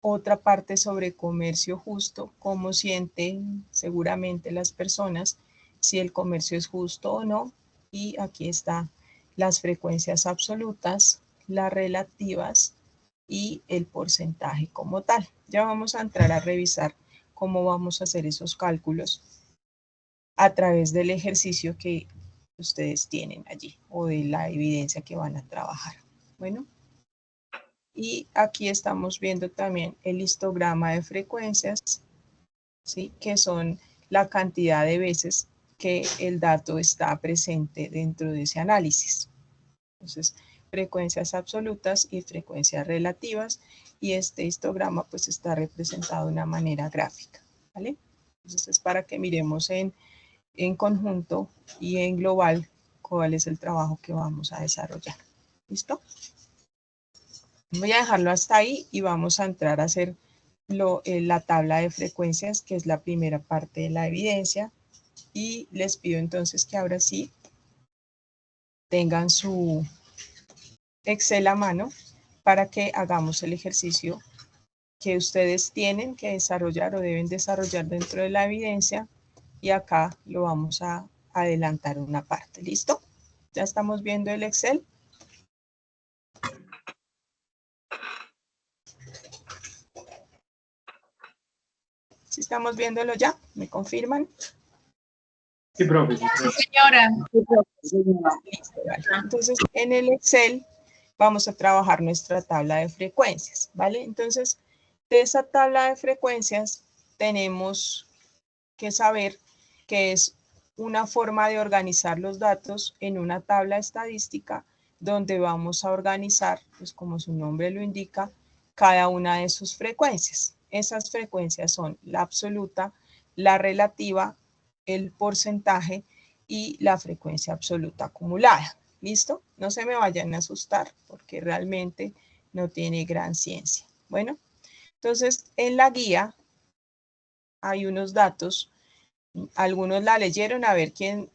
otra parte sobre comercio justo, cómo sienten seguramente las personas si el comercio es justo o no. Y aquí están las frecuencias absolutas, las relativas y el porcentaje como tal. Ya vamos a entrar a revisar cómo vamos a hacer esos cálculos a través del ejercicio que ustedes tienen allí o de la evidencia que van a trabajar. Bueno. Y aquí estamos viendo también el histograma de frecuencias, ¿sí? Que son la cantidad de veces que el dato está presente dentro de ese análisis. Entonces, frecuencias absolutas y frecuencias relativas, y este histograma pues está representado de una manera gráfica, ¿vale? Entonces es para que miremos en conjunto y en global cuál es el trabajo que vamos a desarrollar. ¿Listo? Voy a dejarlo hasta ahí y vamos a entrar a hacer la tabla de frecuencias, que es la primera parte de la evidencia. Y les pido entonces que ahora sí tengan su Excel a mano para que hagamos el ejercicio que ustedes tienen que desarrollar o deben desarrollar dentro de la evidencia. Y acá lo vamos a adelantar una parte. ¿Listo? ¿Ya estamos viendo el Excel? ¿Sí estamos viéndolo ya? ¿Me confirman? Sí, profe. Sí, profe. Señora. Listo, vale. Entonces, en el Excel vamos a trabajar nuestra tabla de frecuencias, ¿vale? Entonces, de esa tabla de frecuencias tenemos que saber que es una forma de organizar los datos en una tabla estadística donde vamos a organizar, pues como su nombre lo indica, cada una de sus frecuencias. Esas frecuencias son la absoluta, la relativa, el porcentaje y la frecuencia absoluta acumulada. ¿Listo? No se me vayan a asustar porque realmente no tiene gran ciencia. Bueno, entonces en la guía hay unos datos. Algunos la leyeron, a ver, ¿quién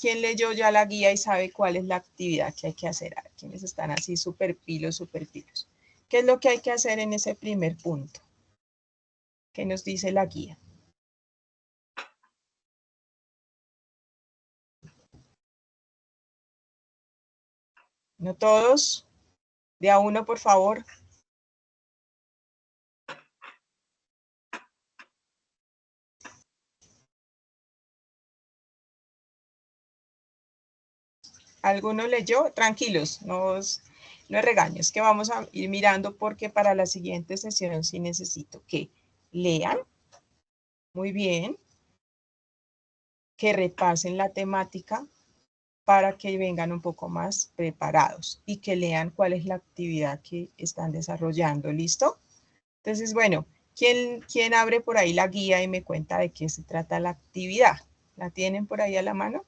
leyó ya la guía y sabe cuál es la actividad que hay que hacer? A ver, ¿quiénes están así súper pilos, súper pilos? ¿Qué es lo que hay que hacer en ese primer punto? ¿Qué nos dice la guía? ¿No todos? De a uno, por favor. ¿Alguno leyó? Tranquilos, no es regaños, que vamos a ir mirando porque para la siguiente sesión sí necesito que lean muy bien, que repasen la temática para que vengan un poco más preparados y que lean cuál es la actividad que están desarrollando. ¿Listo? Entonces, bueno, ¿quién abre por ahí la guía y me cuenta de qué se trata la actividad? ¿La tienen por ahí a la mano?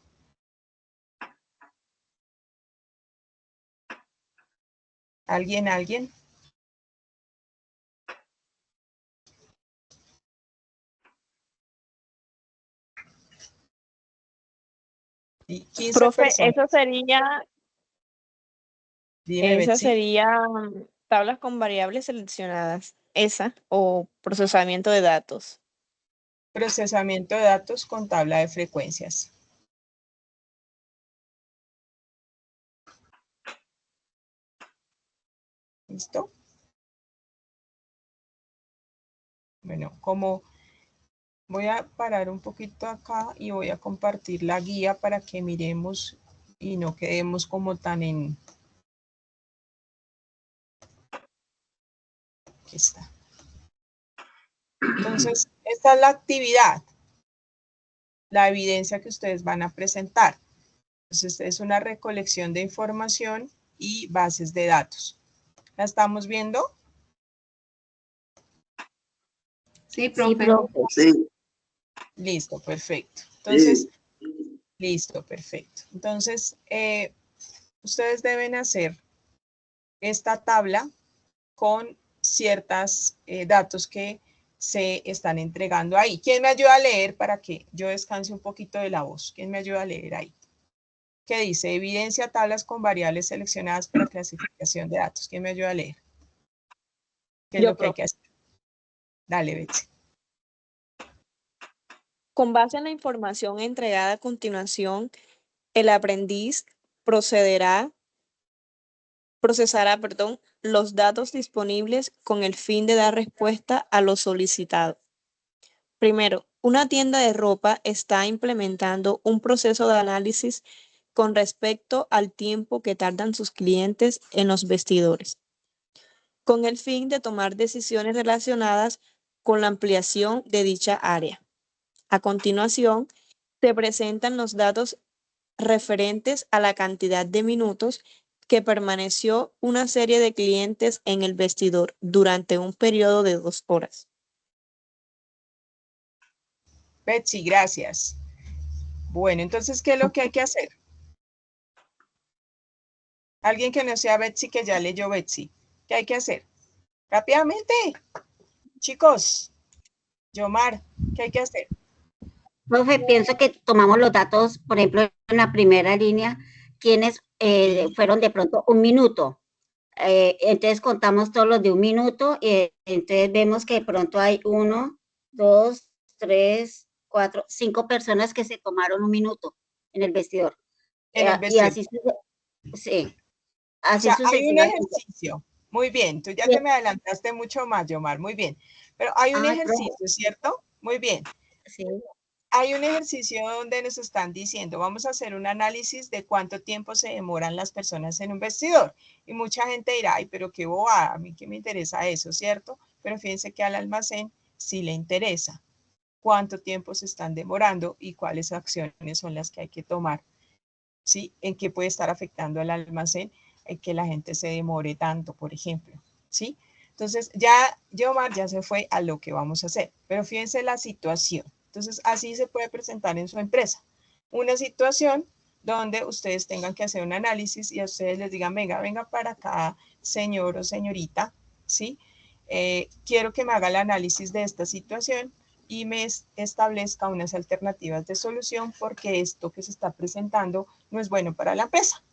¿Alguien? Y 15 Profe, personas. Dime, esa Betsy. sería tablas con variables seleccionadas, esa, o procesamiento de datos. Procesamiento de datos con tabla de frecuencias. ¿Listo? Bueno, como Voy a parar un poquito acá y voy a compartir la guía para que miremos y no quedemos como tan en... Aquí está. Entonces, esta es la actividad, la evidencia que ustedes van a presentar. Entonces, es una recolección de información y bases de datos. ¿La estamos viendo? Sí, profe. Sí. Listo, perfecto. Entonces, listo, perfecto. Entonces, ustedes deben hacer esta tabla con ciertos datos que se están entregando ahí. ¿Quién me ayuda a leer para que yo descanse un poquito de la voz? ¿Quién me ayuda a leer ahí? ¿Qué dice? Evidencia tablas con variables seleccionadas para clasificación de datos. ¿Quién me ayuda a leer? ¿Qué es Yo, lo que hay profe. que hacer? Dale, Betsy. Con base en la información entregada a continuación, el aprendiz procesará, los datos disponibles con el fin de dar respuesta a lo solicitado. Primero, una tienda de ropa está implementando un proceso de análisis con respecto al tiempo que tardan sus clientes en los vestidores, con el fin de tomar decisiones relacionadas con la ampliación de dicha área. A continuación, se presentan los datos referentes a la cantidad de minutos que permaneció una serie de clientes en el vestidor durante un periodo de 2 horas. Betsy, gracias. Bueno, entonces, ¿qué es lo que hay que hacer? Alguien que no sea Betsy, que ya leyó Betsy. ¿Qué hay que hacer? Rápidamente. Chicos, Yomar, ¿qué hay que hacer? Profe, pienso que tomamos los datos, por ejemplo, en la primera línea, quienes fueron de pronto 1 minuto. Entonces contamos todos los de 1 minuto y entonces vemos que de pronto hay 1, 2, 3, 4, 5 personas que se tomaron 1 minuto en el vestidor. En el Y vestido. así, sí, O así sea, hay un sucesivamente. ejercicio. Muy bien, tú ya Sí. te me adelantaste mucho más, Yomar, muy bien. Pero hay un Ay, profe, ejercicio, ¿cierto? Muy bien. sí. Hay un ejercicio donde nos están diciendo, vamos a hacer un análisis de cuánto tiempo se demoran las personas en un vestidor. Y mucha gente dirá, ay, pero qué bobada, a mí qué me interesa eso, ¿cierto? Pero fíjense que al almacén sí le interesa cuánto tiempo se están demorando y cuáles acciones son las que hay que tomar, ¿sí? En qué puede estar afectando al almacén que la gente se demore tanto, por ejemplo, ¿sí? Entonces, ya Yomar ya se fue a lo que vamos a hacer, pero fíjense la situación. Entonces, así se puede presentar en su empresa. Una situación donde ustedes tengan que hacer un análisis y a ustedes les digan, venga para acá, señor o señorita, ¿sí? Quiero que me haga el análisis de esta situación y me establezca unas alternativas de solución porque esto que se está presentando no es bueno para la empresa.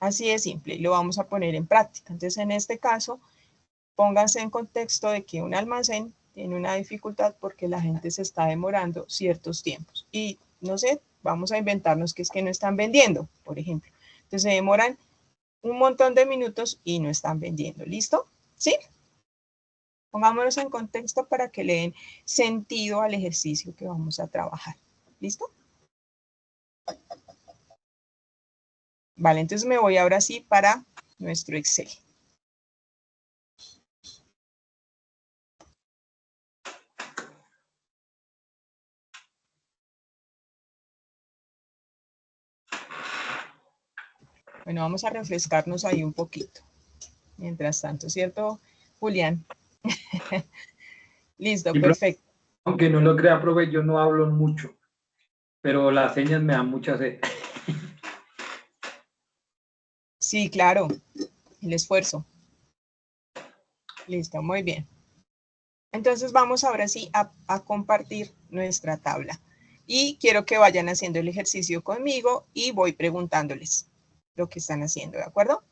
Así de simple, y lo vamos a poner en práctica. Entonces, en este caso, pónganse en contexto de que un almacén tiene una dificultad porque la gente se está demorando ciertos tiempos. Y, no sé, vamos a inventarnos que es que no están vendiendo, por ejemplo. Entonces, se demoran un montón de minutos y no están vendiendo. ¿Listo? ¿Sí? Pongámonos en contexto para que le den sentido al ejercicio que vamos a trabajar. ¿Listo? Vale, entonces me voy ahora sí para nuestro Excel. Bueno, vamos a refrescarnos ahí un poquito. Mientras tanto, ¿cierto, Julián? Listo, Y, perfecto. aunque no lo crea, profe, yo no hablo mucho, pero las señas me dan mucha sed. Sí, claro, el esfuerzo. Listo, muy bien. Entonces vamos ahora sí a compartir nuestra tabla. Y quiero que vayan haciendo el ejercicio conmigo y voy preguntándoles lo que están haciendo, ¿de acuerdo?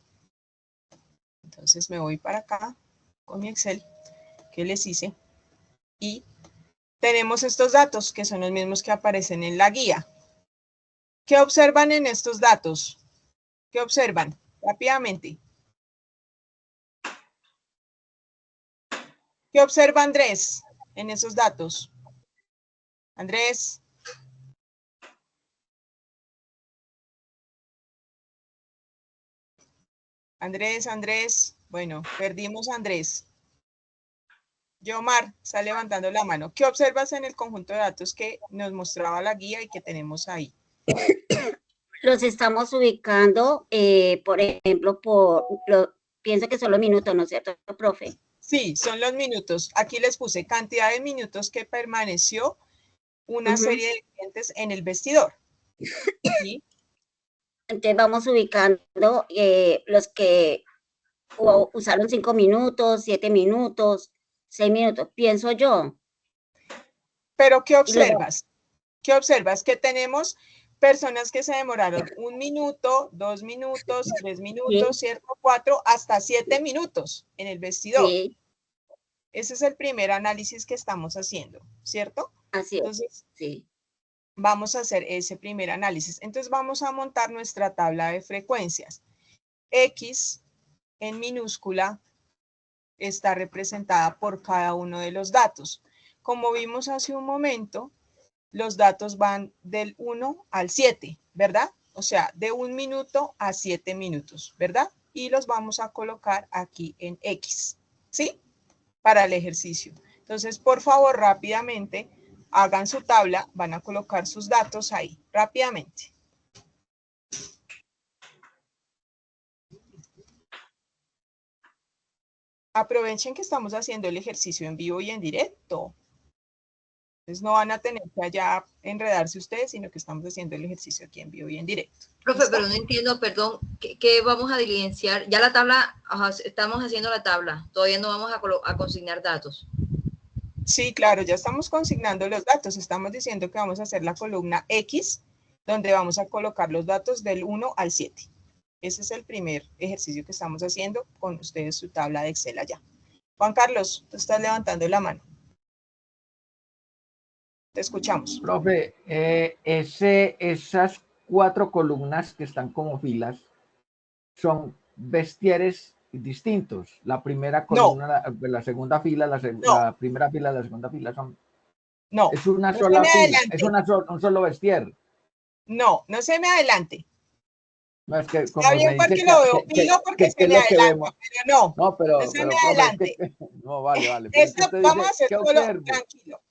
Entonces me voy para acá con mi Excel que les hice y tenemos estos datos que son los mismos que aparecen en la guía. ¿Qué observan en estos datos? ¿Qué observan? Rápidamente. ¿Qué observa Andrés en esos datos? Andrés. Andrés. Bueno, perdimos a Andrés. Yomar está levantando la mano. ¿Qué observas en el conjunto de datos que nos mostraba la guía y que tenemos ahí? Los estamos ubicando, por ejemplo, pienso que son los minutos, ¿no es cierto, profe? Sí, son los minutos. Aquí les puse cantidad de minutos que permaneció una serie de clientes en el vestidor. ¿Sí? Entonces vamos ubicando los que usaron 5 minutos, 7 minutos, 6 minutos, pienso yo. Pero ¿qué observas? ¿Qué observas? Que tenemos personas que se demoraron 1 minuto, 2 minutos, 3 minutos, Sí. ¿cierto? 4, hasta 7 minutos en el vestidor. Sí. Ese es el primer análisis que estamos haciendo, ¿cierto? Así es. Entonces, sí. Vamos a hacer ese primer análisis. Entonces, vamos a montar nuestra tabla de frecuencias. X en minúscula está representada por cada uno de los datos. Como vimos hace un momento, los datos van del 1 al 7, ¿verdad? O sea, de 1 minuto a 7 minutos, ¿verdad? Y los vamos a colocar aquí en X, ¿sí? Para el ejercicio. Entonces, por favor, rápidamente, hagan su tabla, van a colocar sus datos ahí, rápidamente. Aprovechen que estamos haciendo el ejercicio en vivo y en directo. Entonces no van a tener que allá enredarse ustedes, sino que estamos haciendo el ejercicio aquí en vivo y en directo. Profe, ¿Listo? pero no entiendo, perdón, ¿qué vamos a diligenciar? Ya la tabla, estamos haciendo la tabla, todavía no vamos a consignar datos. Sí, claro, ya estamos consignando los datos. Estamos diciendo que vamos a hacer la columna X, donde vamos a colocar los datos del 1 al 7. Ese es el primer ejercicio que estamos haciendo con ustedes su tabla de Excel allá. Juan Carlos, tú estás levantando la mano. Te escuchamos. Profe, esas 4 columnas que están como filas son vestieres distintos. La primera columna, no. la segunda fila, la primera fila, la segunda fila son... No. Es una sola fila, es un solo vestier. No, no se me adelante. No, es que como está bien me porque lo veo, digo porque se me adelanta, pero no. No, pero se me adelante. No, vale. Esto vamos a hacer solo, tranquilo.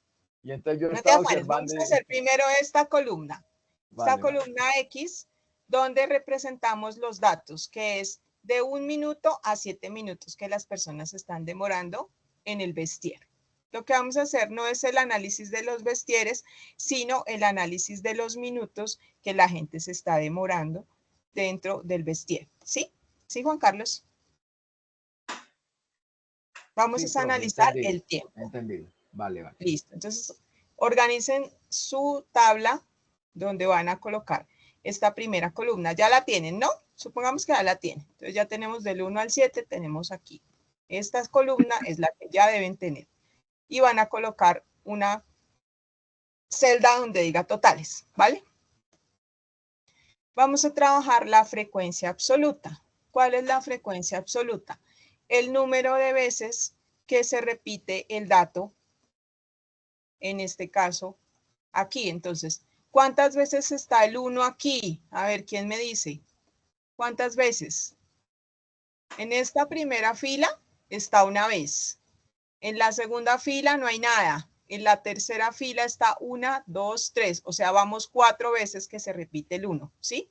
Y entonces yo no estaba te afanes, vamos a hacer primero esta columna. Esta columna X, donde representamos los datos, que es de 1 minuto a 7 minutos que las personas están demorando en el vestier. Lo que vamos a hacer no es el análisis de los vestieres, sino el análisis de los minutos que la gente se está demorando dentro del vestier. ¿Sí? ¿Sí, Juan Carlos? Vamos a analizar el tiempo. Entendido. Vale. Listo. Entonces, organicen su tabla donde van a colocar esta primera columna. Ya la tienen, ¿no? Supongamos que ya la tienen. Entonces, ya tenemos del 1 al 7, tenemos aquí. Esta columna es la que ya deben tener. Y van a colocar una celda donde diga totales, ¿vale? Vamos a trabajar la frecuencia absoluta. ¿Cuál es la frecuencia absoluta? El número de veces que se repite el dato, en este caso, aquí. Entonces, ¿cuántas veces está el 1 aquí? A ver, ¿quién me dice? ¿Cuántas veces? En esta primera fila está una vez. En la segunda fila no hay nada. En la tercera fila está 1, 2, 3. O sea, vamos 4 veces que se repite el 1, ¿sí?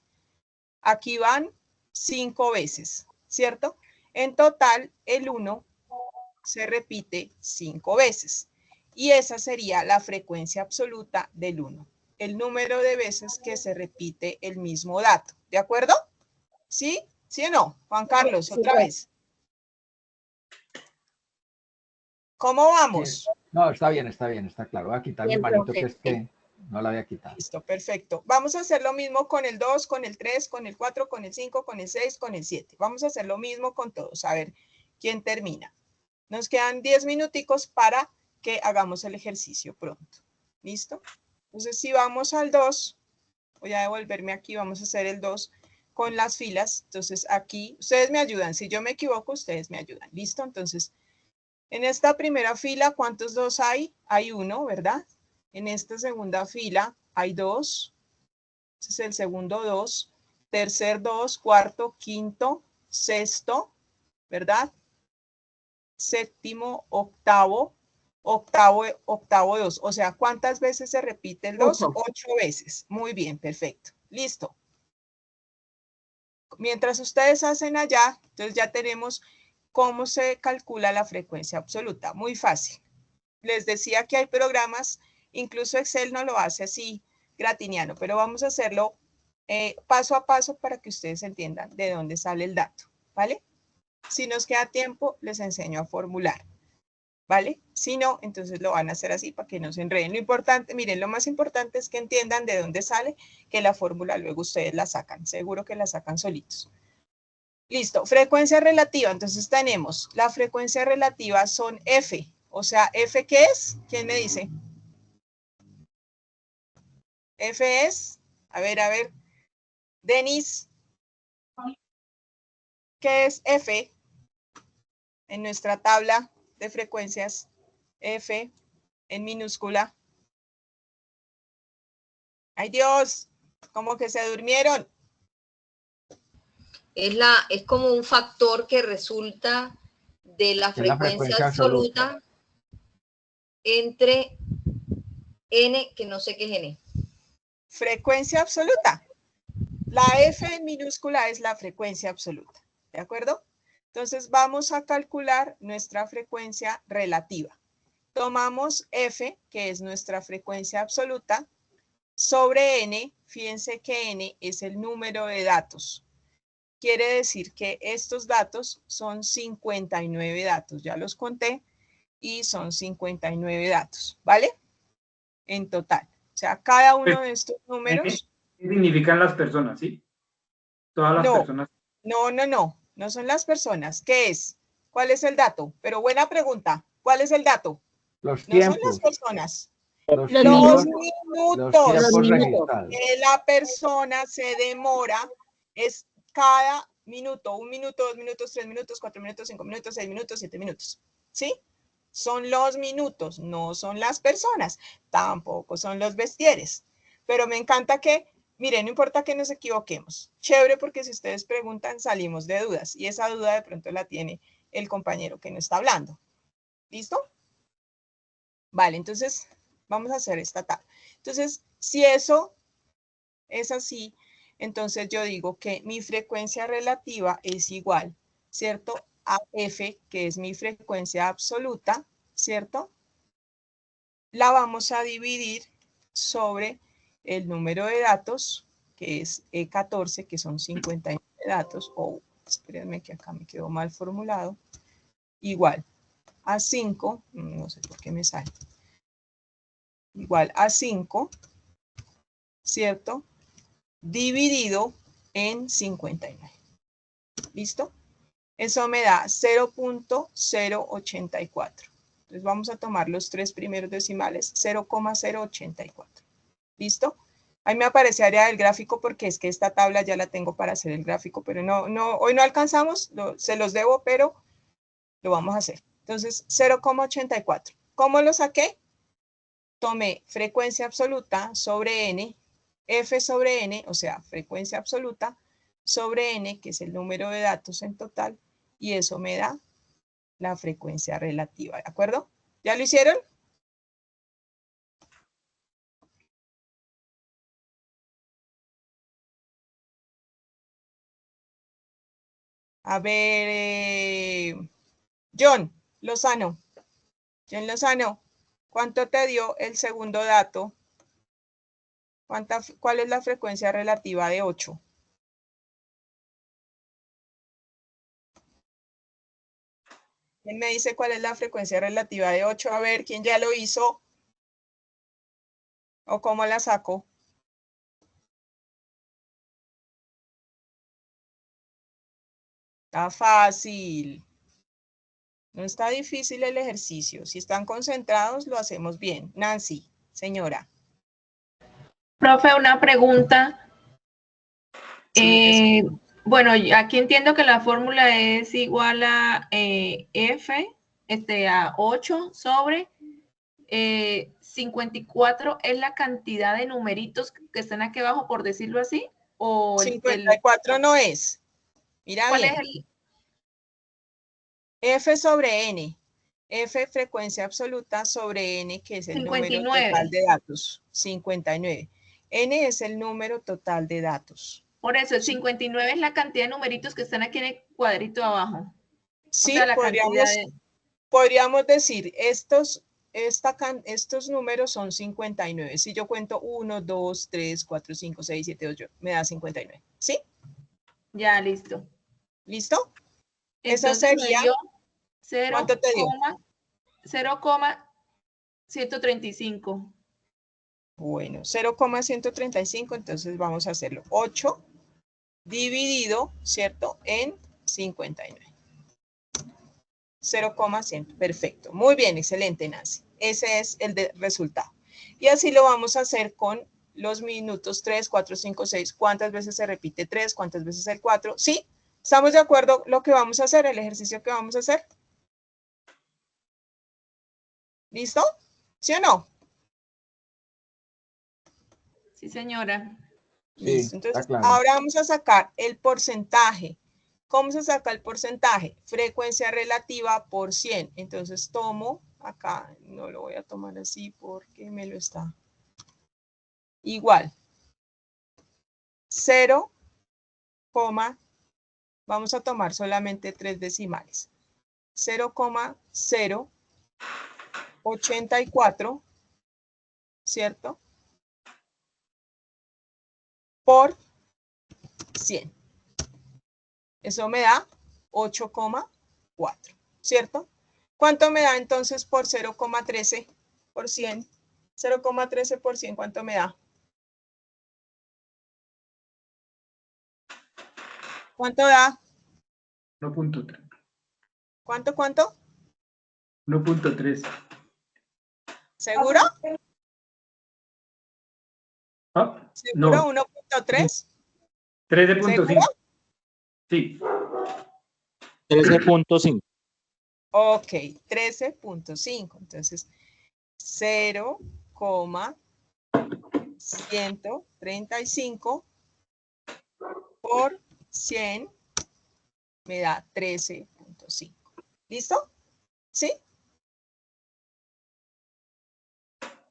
Aquí van 5 veces, ¿cierto? En total, el 1 se repite 5 veces. Y esa sería la frecuencia absoluta del 1. El número de veces que se repite el mismo dato. ¿De acuerdo? ¿Sí? ¿Sí o no? Juan Carlos, Sí, otra vez. ¿Cómo vamos? Sí. No, está bien, está claro. Voy a quitar mi manito que es que no la había quitado. Listo, perfecto. Vamos a hacer lo mismo con el 2, con el 3, con el 4, con el 5, con el 6, con el 7. Vamos a hacer lo mismo con todos. A ver quién termina. Nos quedan 10 minuticos para que hagamos el ejercicio pronto. ¿Listo? Entonces, si vamos al 2, voy a devolverme aquí, vamos a hacer el 2 con las filas. Entonces, aquí, ustedes me ayudan. Si yo me equivoco, ustedes me ayudan. ¿Listo? Entonces, en esta primera fila, ¿cuántos 2 hay? Hay 1, ¿verdad? En esta segunda fila hay 2. Ese es el segundo 2. Tercer 2, cuarto, quinto, sexto, ¿verdad? Séptimo, octavo, octavo 2. O sea, ¿cuántas veces se repite el 2? 8 veces. Muy bien, perfecto. Listo. Mientras ustedes hacen allá, entonces ya tenemos cómo se calcula la frecuencia absoluta. Muy fácil. Les decía que hay programas, incluso Excel no lo hace así gratiniano, pero vamos a hacerlo paso a paso para que ustedes entiendan de dónde sale el dato, ¿vale? Si nos queda tiempo, les enseño a formular, ¿vale? Si no, entonces lo van a hacer así para que no se enreden. Lo importante, miren, lo más importante es que entiendan de dónde sale, que la fórmula luego ustedes la sacan, seguro que la sacan solitos. Listo, frecuencia relativa, entonces tenemos, la frecuencia relativa son F, o sea, ¿F qué es? ¿Quién me dice? F es, a ver, Denis, ¿qué es F? En nuestra tabla de frecuencias, F en minúscula. ¡Ay Dios! Como que se durmieron. Es como un factor que resulta de la frecuencia absoluta entre N, que no sé qué es N. Frecuencia absoluta. La F en minúscula es la frecuencia absoluta, ¿de acuerdo? Entonces vamos a calcular nuestra frecuencia relativa. Tomamos F, que es nuestra frecuencia absoluta, sobre N, fíjense que N es el número de datos. Quiere decir que estos datos son 59 datos, ya los conté, y son 59 datos, ¿vale? En total. O sea, cada uno de estos números... ¿Qué significan las personas, sí? Todas las personas. No son las personas. ¿Qué es? ¿Cuál es el dato? Pero buena pregunta. ¿Cuál es el dato? Los No tiempos. son las personas. Los Los tiempos, minutos. los tiempos minutos. registrados. Que la persona se demora es cada minuto, 1 minuto, 2 minutos, 3 minutos, 4 minutos, 5 minutos, 6 minutos, 7 minutos. ¿Sí? Son los minutos, no son las personas. Tampoco son los vestieres. Pero me encanta que, miren, no importa que nos equivoquemos. Chévere, porque si ustedes preguntan, salimos de dudas. Y esa duda de pronto la tiene el compañero que nos está hablando. ¿Listo? Vale, entonces vamos a hacer esta tabla. Entonces, si eso es así, entonces yo digo que mi frecuencia relativa es igual, ¿cierto? A F, que es mi frecuencia absoluta, ¿cierto? La vamos a dividir sobre el número de datos, que es E14, que son 59 datos, o espérenme que acá me quedó mal formulado, igual a 5, no sé por qué me sale, igual a 5, ¿cierto? Dividido en 59. ¿Listo? Eso me da 0.084. Entonces vamos a tomar los 3 primeros decimales, 0,084. ¿Listo? Ahí me aparece área del gráfico porque es que esta tabla ya la tengo para hacer el gráfico, pero hoy no alcanzamos, se los debo, pero lo vamos a hacer. Entonces, 0,84. ¿Cómo lo saqué? Tomé frecuencia absoluta sobre N, F sobre N, o sea, frecuencia absoluta, sobre N, que es el número de datos en total, y eso me da la frecuencia relativa, ¿de acuerdo? ¿Ya lo hicieron? A ver, John Lozano, ¿cuánto te dio el segundo dato? ¿Cuál es la frecuencia relativa de 8? ¿Quién me dice cuál es la frecuencia relativa de 8? A ver, ¿quién ya lo hizo? ¿O cómo la saco? Está fácil. No está difícil el ejercicio. Si están concentrados, lo hacemos bien. Nancy, señora. Profe, una pregunta. Sí, bueno, aquí entiendo que la fórmula es igual a F, a 8 sobre 54 es la cantidad de numeritos que están aquí abajo, por decirlo así, o 54 no es. Mira ¿cuál bien. es el? F sobre N. F frecuencia absoluta sobre N, que es el número 59. total de datos. 59. N es el número total de datos. Por eso, el 59 es la cantidad de numeritos que están aquí en el cuadrito abajo. Sí, O sea, la cantidad de... podríamos decir, estos números son 59. Si yo cuento 1, 2, 3, 4, 5, 6, 7, 8, me da 59. ¿Sí? Ya, listo. ¿Listo? Entonces Esa sería, me dio 0, ¿cuánto te dio? 0,135. Bueno, 0,135, entonces vamos a hacerlo. 8 dividido, ¿cierto? En 59. 0,100. Perfecto. Muy bien, excelente, Nancy. Ese es el resultado. Y así lo vamos a hacer con los minutos 3, 4, 5, 6. ¿Cuántas veces se repite 3? ¿Cuántas veces el 4? ¿Sí? ¿Estamos de acuerdo lo que vamos a hacer, el ejercicio que vamos a hacer? ¿Listo? ¿Sí o no? Sí, señora. Listo. Sí, Entonces, está claro. ahora vamos a sacar el porcentaje. ¿Cómo se saca el porcentaje? Frecuencia relativa por 100. Entonces tomo acá, no lo voy a tomar así porque me lo está. Igual. 0, vamos a tomar solamente 3 decimales. 0,084, ¿cierto? Por 100. Eso me da 8,4, ¿cierto? ¿Cuánto me da entonces por 0,13 por 100? 0,13 por 100, ¿cuánto me da? ¿Cuánto da? 1.3. ¿Cuánto, cuánto? 1.3. ¿Seguro? Ah, ¿Seguro? no. 1.3. 13.5. Sí. 13.5. Ok, 13.5. Entonces, 0,135 por 100 me da 13.5. ¿Listo? ¿Sí?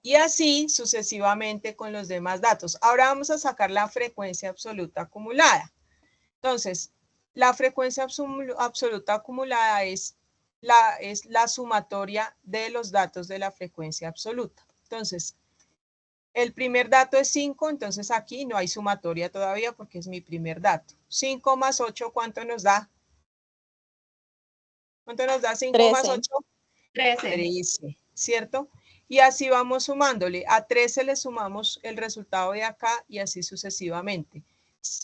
Y así sucesivamente con los demás datos. Ahora vamos a sacar la frecuencia absoluta acumulada. Entonces, la frecuencia absoluta acumulada es la sumatoria de los datos de la frecuencia absoluta. Entonces, el primer dato es 5, entonces aquí no hay sumatoria todavía porque es mi primer dato. 5 más 8, ¿cuánto nos da? ¿Cuánto nos da 5 más 13. 8? 13. 13, ¿cierto? Y así vamos sumándole. A 13 le sumamos el resultado de acá y así sucesivamente.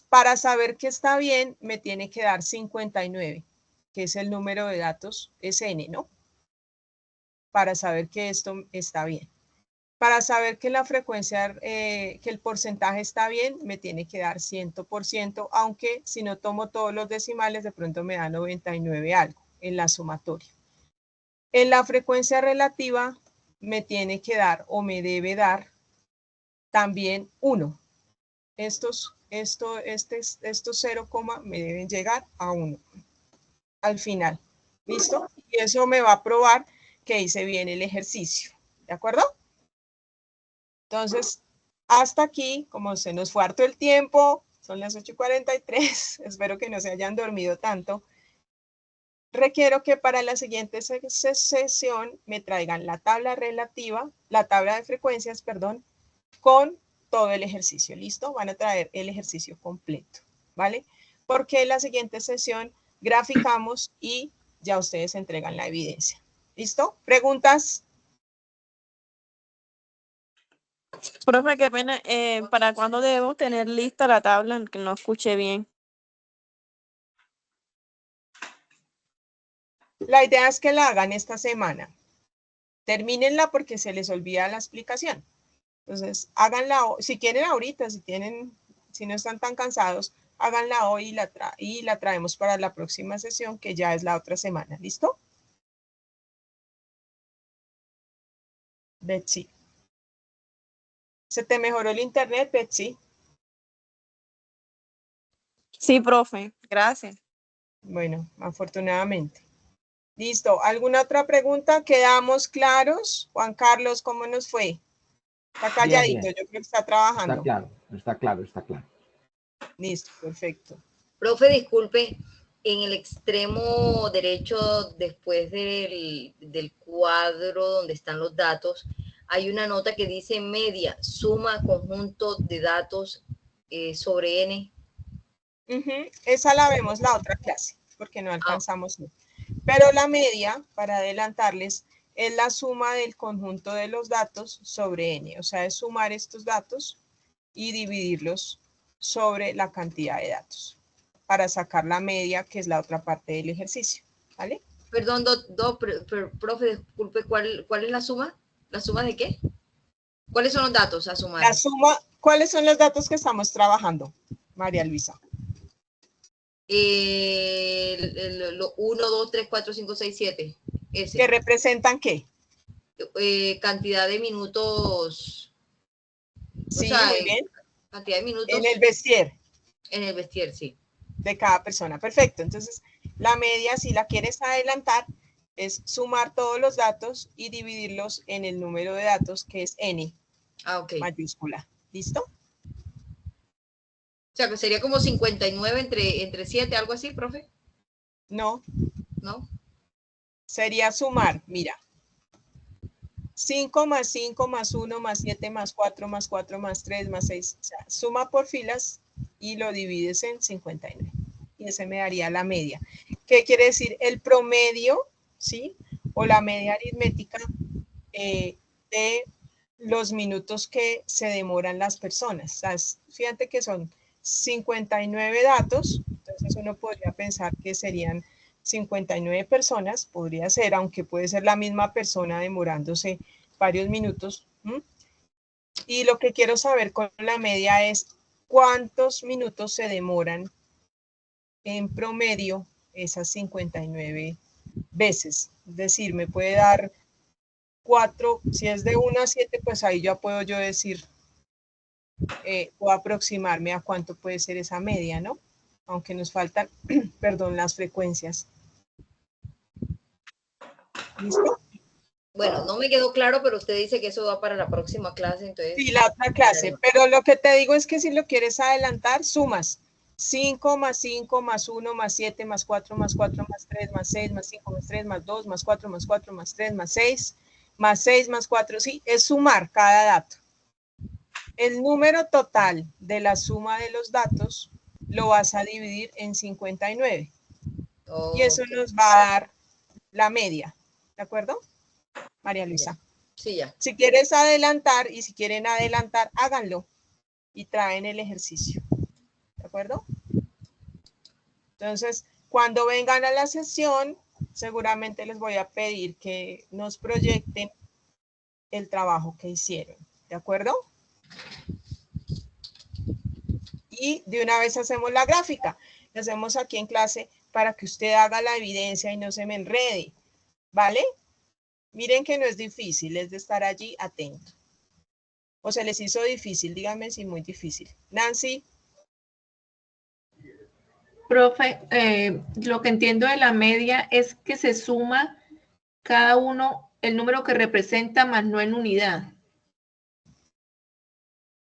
Para saber que está bien, me tiene que dar 59, que es el número de datos, es n, ¿no? Para saber que esto está bien. Para saber que la frecuencia, que el porcentaje está bien, me tiene que dar 100%, aunque si no tomo todos los decimales, de pronto me da 99 algo en la sumatoria. En la frecuencia relativa me tiene que dar o me debe dar también 1. Estos 0, me deben llegar a 1 al final. ¿Listo? Y eso me va a probar que hice bien el ejercicio. ¿De acuerdo? Entonces, hasta aquí, como se nos fue harto el tiempo, son las 8:43, espero que no se hayan dormido tanto. Requiero que para la siguiente sesión me traigan la tabla relativa, la tabla de frecuencias, perdón, con todo el ejercicio. ¿Listo? Van a traer el ejercicio completo, ¿vale? Porque en la siguiente sesión graficamos y ya ustedes entregan la evidencia. ¿Listo? ¿Preguntas? Profe, qué pena. ¿Para cuándo debemos tener lista la tabla? Que no escuché bien. La idea es que la hagan esta semana. Termínenla porque se les olvida la explicación. Entonces, háganla, si quieren ahorita, si no están tan cansados, háganla hoy y la traemos para la próxima sesión, que ya es la otra semana. ¿Listo? Betsy. ¿Se te mejoró el internet, Betsy? Sí, profe, gracias. Bueno, afortunadamente. Listo. ¿Alguna otra pregunta? ¿Quedamos claros? Juan Carlos, ¿cómo nos fue? Está calladito, bien. yo creo que está trabajando. Está claro, está claro, está claro. Listo, perfecto. Profe, disculpe, en el extremo derecho, después del cuadro donde están los datos, hay una nota que dice media, suma conjunto de datos sobre n. Esa la vemos la otra clase, porque no alcanzamos. Pero la media, para adelantarles, es la suma del conjunto de los datos sobre n. O sea, es sumar estos datos y dividirlos sobre la cantidad de datos para sacar la media, que es la otra parte del ejercicio. ¿Vale? Perdón, profe, disculpe, ¿cuál es la suma? ¿La suma de qué? ¿Cuáles son los datos a sumar? La suma, ¿cuáles son los datos que estamos trabajando, María Luisa? 1, 2, 3, 4, 5, 6, 7. Ese. ¿Que representan qué? Cantidad de minutos. Sí, o sea, muy bien. Cantidad de minutos. En el vestir. En el vestir, sí. De cada persona. Perfecto. Entonces, la media, si la quieres adelantar, es sumar todos los datos y dividirlos en el número de datos, que es n, mayúscula. ¿Listo? O sea, que sería como 59 entre 7, algo así, profe. No. ¿No? Sería sumar, mira. 5 más 5 más 1 más 7 más 4 más 4 más 3 más 6. O sea, suma por filas y lo divides en 59. Y ese me daría la media. ¿Qué quiere decir? El promedio, ¿sí? O la media aritmética de los minutos que se demoran las personas. O sea, fíjate que son 59 datos, entonces uno podría pensar que serían 59 personas, podría ser, aunque puede ser la misma persona demorándose varios minutos. Y lo que quiero saber con la media es cuántos minutos se demoran en promedio esas 59 veces. Es decir, me puede dar 4, si es de 1 a 7, pues ahí ya puedo yo decir, o aproximarme a cuánto puede ser esa media, ¿no? Aunque nos faltan, perdón, las frecuencias. ¿Listo? Bueno, no me quedó claro, pero usted dice que eso va para la próxima clase, entonces... Sí, la otra clase, pero lo que te digo es que si lo quieres adelantar, sumas 5 más 5 más 1 más 7 más 4 más 4 más 3 más 6 más 5 más 3 más 2 más 4 más 4 más 3 más 6 más 6 más 4, sí, es sumar cada dato. El número total de la suma de los datos lo vas a dividir en 59. Y eso nos va a dar la media. ¿De acuerdo, María Luisa? Sí, ya. Si quieres adelantar y si quieren adelantar, háganlo y traen el ejercicio. ¿De acuerdo? Entonces, cuando vengan a la sesión, seguramente les voy a pedir que nos proyecten el trabajo que hicieron. ¿De acuerdo? Y de una vez hacemos la gráfica. La hacemos aquí en clase para que usted haga la evidencia y no se me enrede. ¿Vale? Miren que no es difícil, es de estar allí atento. ¿O se les hizo difícil? Díganme si muy difícil. Nancy. Profe, lo que entiendo de la media es que se suma cada uno el número que representa más no en unidad.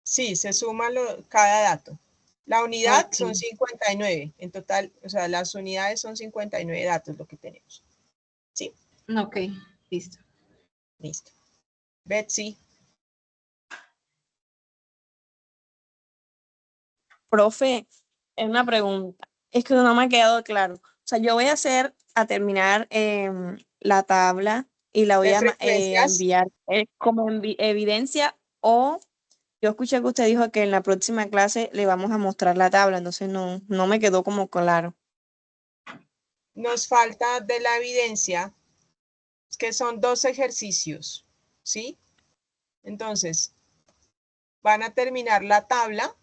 Sí, se suma cada dato. La unidad son 59 en total, o sea, las unidades son 59 datos lo que tenemos. ¿Sí? Ok, listo. Listo. Betsy. Profe, es una pregunta. Es que no me ha quedado claro. O sea, yo voy a terminar la tabla y la voy ¿De a frecuencias? enviar como evidencia, o yo escuché que usted dijo que en la próxima clase le vamos a mostrar la tabla, entonces no me quedó como claro. Nos falta de la evidencia, que son 2 ejercicios, ¿sí? Entonces, van a terminar la tabla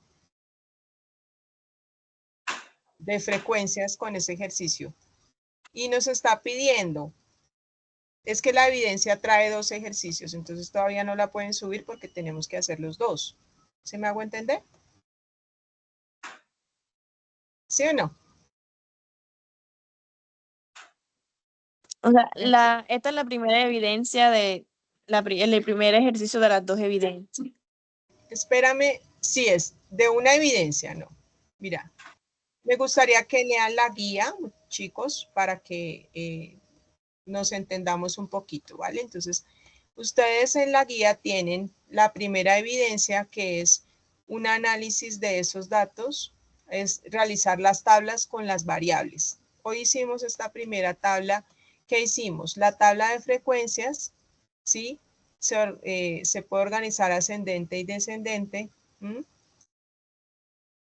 de frecuencias con ese ejercicio. Y nos está pidiendo Es que la evidencia trae 2 ejercicios, entonces todavía no la pueden subir porque tenemos que hacer los 2. ¿Se me hago entender? ¿Sí o no? O sea, esta es la primera evidencia de el primer ejercicio de las 2 evidencias. Espérame, sí es de una evidencia, no. Mira, me gustaría que lean la guía, chicos, para que nos entendamos un poquito, ¿vale? Entonces, ustedes en la guía tienen la primera evidencia, que es un análisis de esos datos, es realizar las tablas con las variables. Hoy hicimos esta primera tabla. ¿Qué hicimos? La tabla de frecuencias, ¿sí? Se puede organizar ascendente y descendente.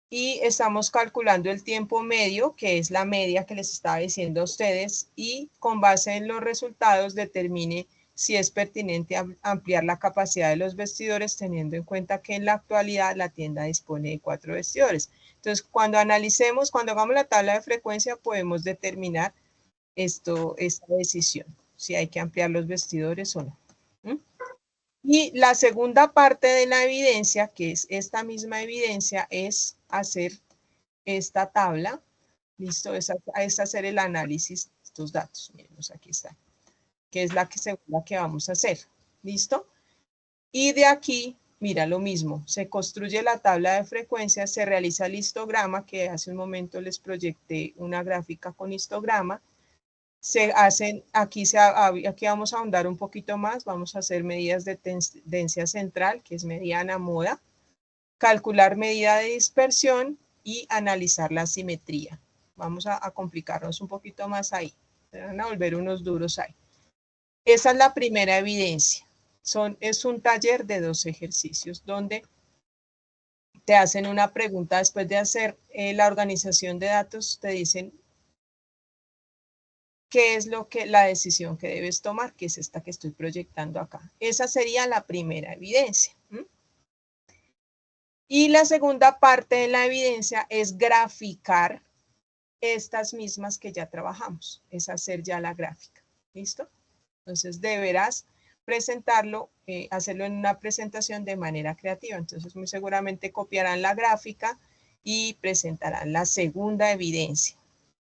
Y estamos calculando el tiempo medio, que es la media que les estaba diciendo a ustedes, y con base en los resultados determine si es pertinente ampliar la capacidad de los vestidores, teniendo en cuenta que en la actualidad la tienda dispone de 4 vestidores. Entonces, cuando hagamos la tabla de frecuencia, podemos determinar esta decisión, si hay que ampliar los vestidores o no. Y la segunda parte de la evidencia, que es esta misma evidencia, es hacer esta tabla. ¿Listo? Es hacer el análisis de estos datos. Miren, aquí está. Que es la que vamos a hacer. ¿Listo? Y de aquí, mira, lo mismo. Se construye la tabla de frecuencias, se realiza el histograma, que hace un momento les proyecté una gráfica con histograma. Se hacen, aquí vamos a ahondar un poquito más, vamos a hacer medidas de tendencia central, que es mediana moda, calcular medida de dispersión y analizar la simetría. Vamos a complicarnos un poquito más ahí, se van a volver unos duros ahí. Esa es la primera evidencia. Es un taller de 2 ejercicios donde te hacen una pregunta después de hacer la organización de datos, te dicen qué es la decisión que debes tomar, que es esta que estoy proyectando acá. Esa sería la primera evidencia. Y la segunda parte de la evidencia es graficar estas mismas que ya trabajamos, es hacer ya la gráfica. ¿Listo? Entonces deberás presentarlo, hacerlo en una presentación de manera creativa. Entonces muy seguramente copiarán la gráfica y presentarán la segunda evidencia.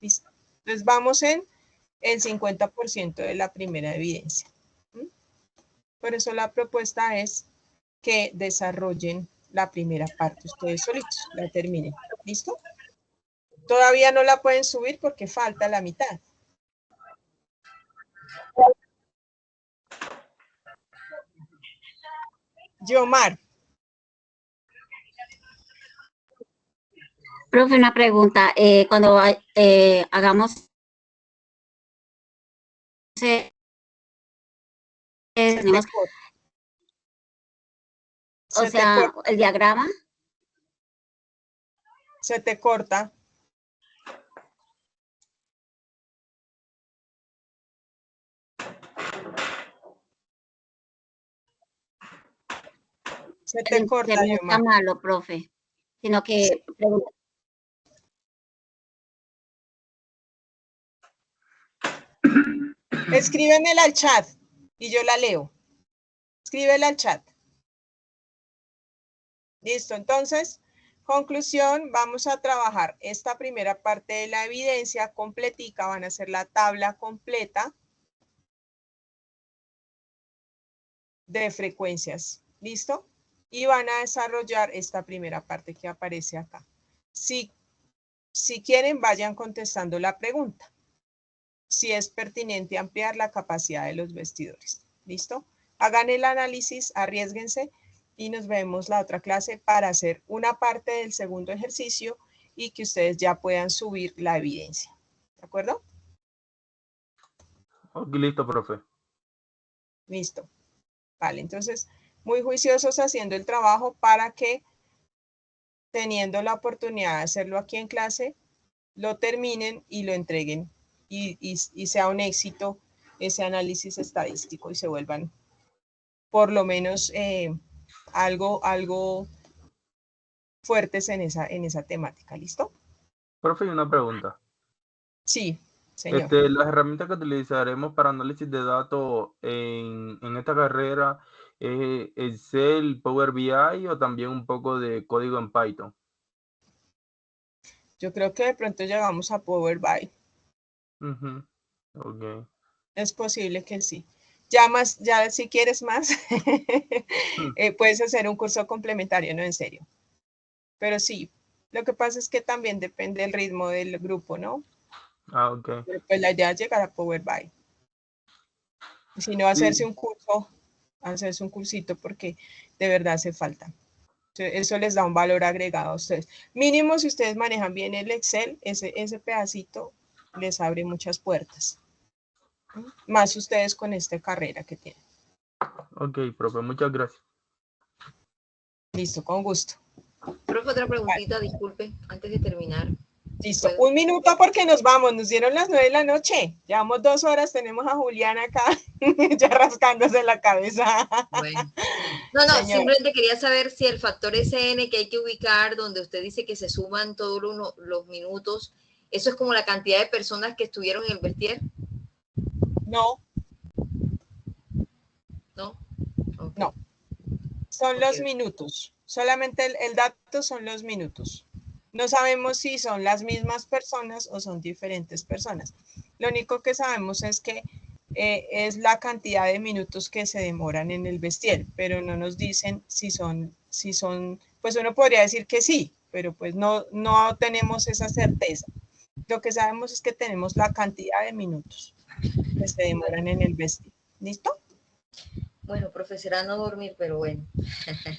¿Listo? Entonces vamos en el 50% de la primera evidencia. Por eso la propuesta es que desarrollen la primera parte ustedes solitos, la terminen. ¿Listo? Todavía no la pueden subir porque falta la mitad. Yomar. Profe, una pregunta. Cuando hagamos tenemos, o sea, el diagrama. Se te corta. Se te corta, no está malo, profe, sino que pregunta. Escríbemela al chat y yo la leo. Escríbela al chat. Listo, entonces, conclusión, vamos a trabajar esta primera parte de la evidencia completica, van a hacer la tabla completa de frecuencias, ¿listo? Y van a desarrollar esta primera parte que aparece acá. Si quieren, vayan contestando la pregunta. Si es pertinente ampliar la capacidad de los vestidores, ¿listo? Hagan el análisis, arriésguense y nos vemos la otra clase para hacer una parte del segundo ejercicio y que ustedes ya puedan subir la evidencia. ¿De acuerdo? Ok, listo, profe. Listo. Vale, entonces, muy juiciosos haciendo el trabajo para que, teniendo la oportunidad de hacerlo aquí en clase, lo terminen y lo entreguen y sea un éxito ese análisis estadístico y se vuelvan por lo menos algo fuertes en esa temática. ¿Listo? Profe, una pregunta. Sí. Señor. Las herramientas que utilizaremos para análisis de datos en esta carrera es Excel, Power BI o también un poco de código en Python. Yo creo que de pronto llegamos a Power BI. Okay. Es posible que sí. Ya si quieres más, puedes hacer un curso complementario, no en serio. Pero sí, lo que pasa es que también depende del ritmo del grupo, ¿no? Ok. Pero pues la idea es llegar a Power BI. Y si no, hacerse un curso, hacerse un cursito porque de verdad hace falta. Eso les da un valor agregado a ustedes. Mínimo, si ustedes manejan bien el Excel, ese pedacito les abre muchas puertas. Más ustedes con esta carrera que tienen. Ok, profe, muchas gracias. Listo, con gusto. Profe, otra preguntita, disculpe, antes de terminar. Listo, ¿Puedo? un minuto porque nos vamos, nos dieron las 9 de la noche, llevamos 2 horas, tenemos a Juliana acá ya rascándose la cabeza. Bueno. No, Señor. simplemente quería saber si el factor SN que hay que ubicar, donde usted dice que se suman todos los minutos, ¿eso es como la cantidad de personas que estuvieron en el vestier? No. ¿No? Okay. No, son los minutos, solamente el dato son los minutos. No sabemos si son las mismas personas o son diferentes personas. Lo único que sabemos es que es la cantidad de minutos que se demoran en el vestier, pero no nos dicen si son, pues uno podría decir que sí, pero pues no tenemos esa certeza. Lo que sabemos es que tenemos la cantidad de minutos que se demoran en el vestier. ¿Listo? Bueno, profe, será no dormir, pero bueno,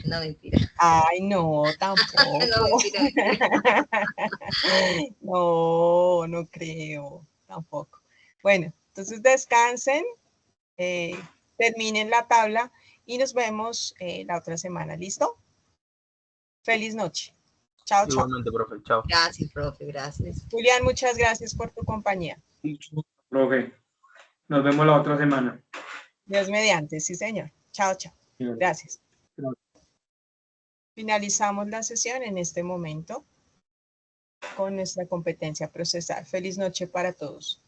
no, mentira. Ay, no, tampoco. No, mentira. No creo, tampoco. Bueno, entonces descansen, terminen la tabla y nos vemos la otra semana. ¿Listo? Feliz noche. Chao, chao. Igualmente, profe. Chao. Gracias, profe, gracias. Julián, muchas gracias por tu compañía. Profe, nos vemos la otra semana. Dios mediante, sí, señor. Chao, chao. Gracias. Finalizamos la sesión en este momento con nuestra competencia procesal. Feliz noche para todos.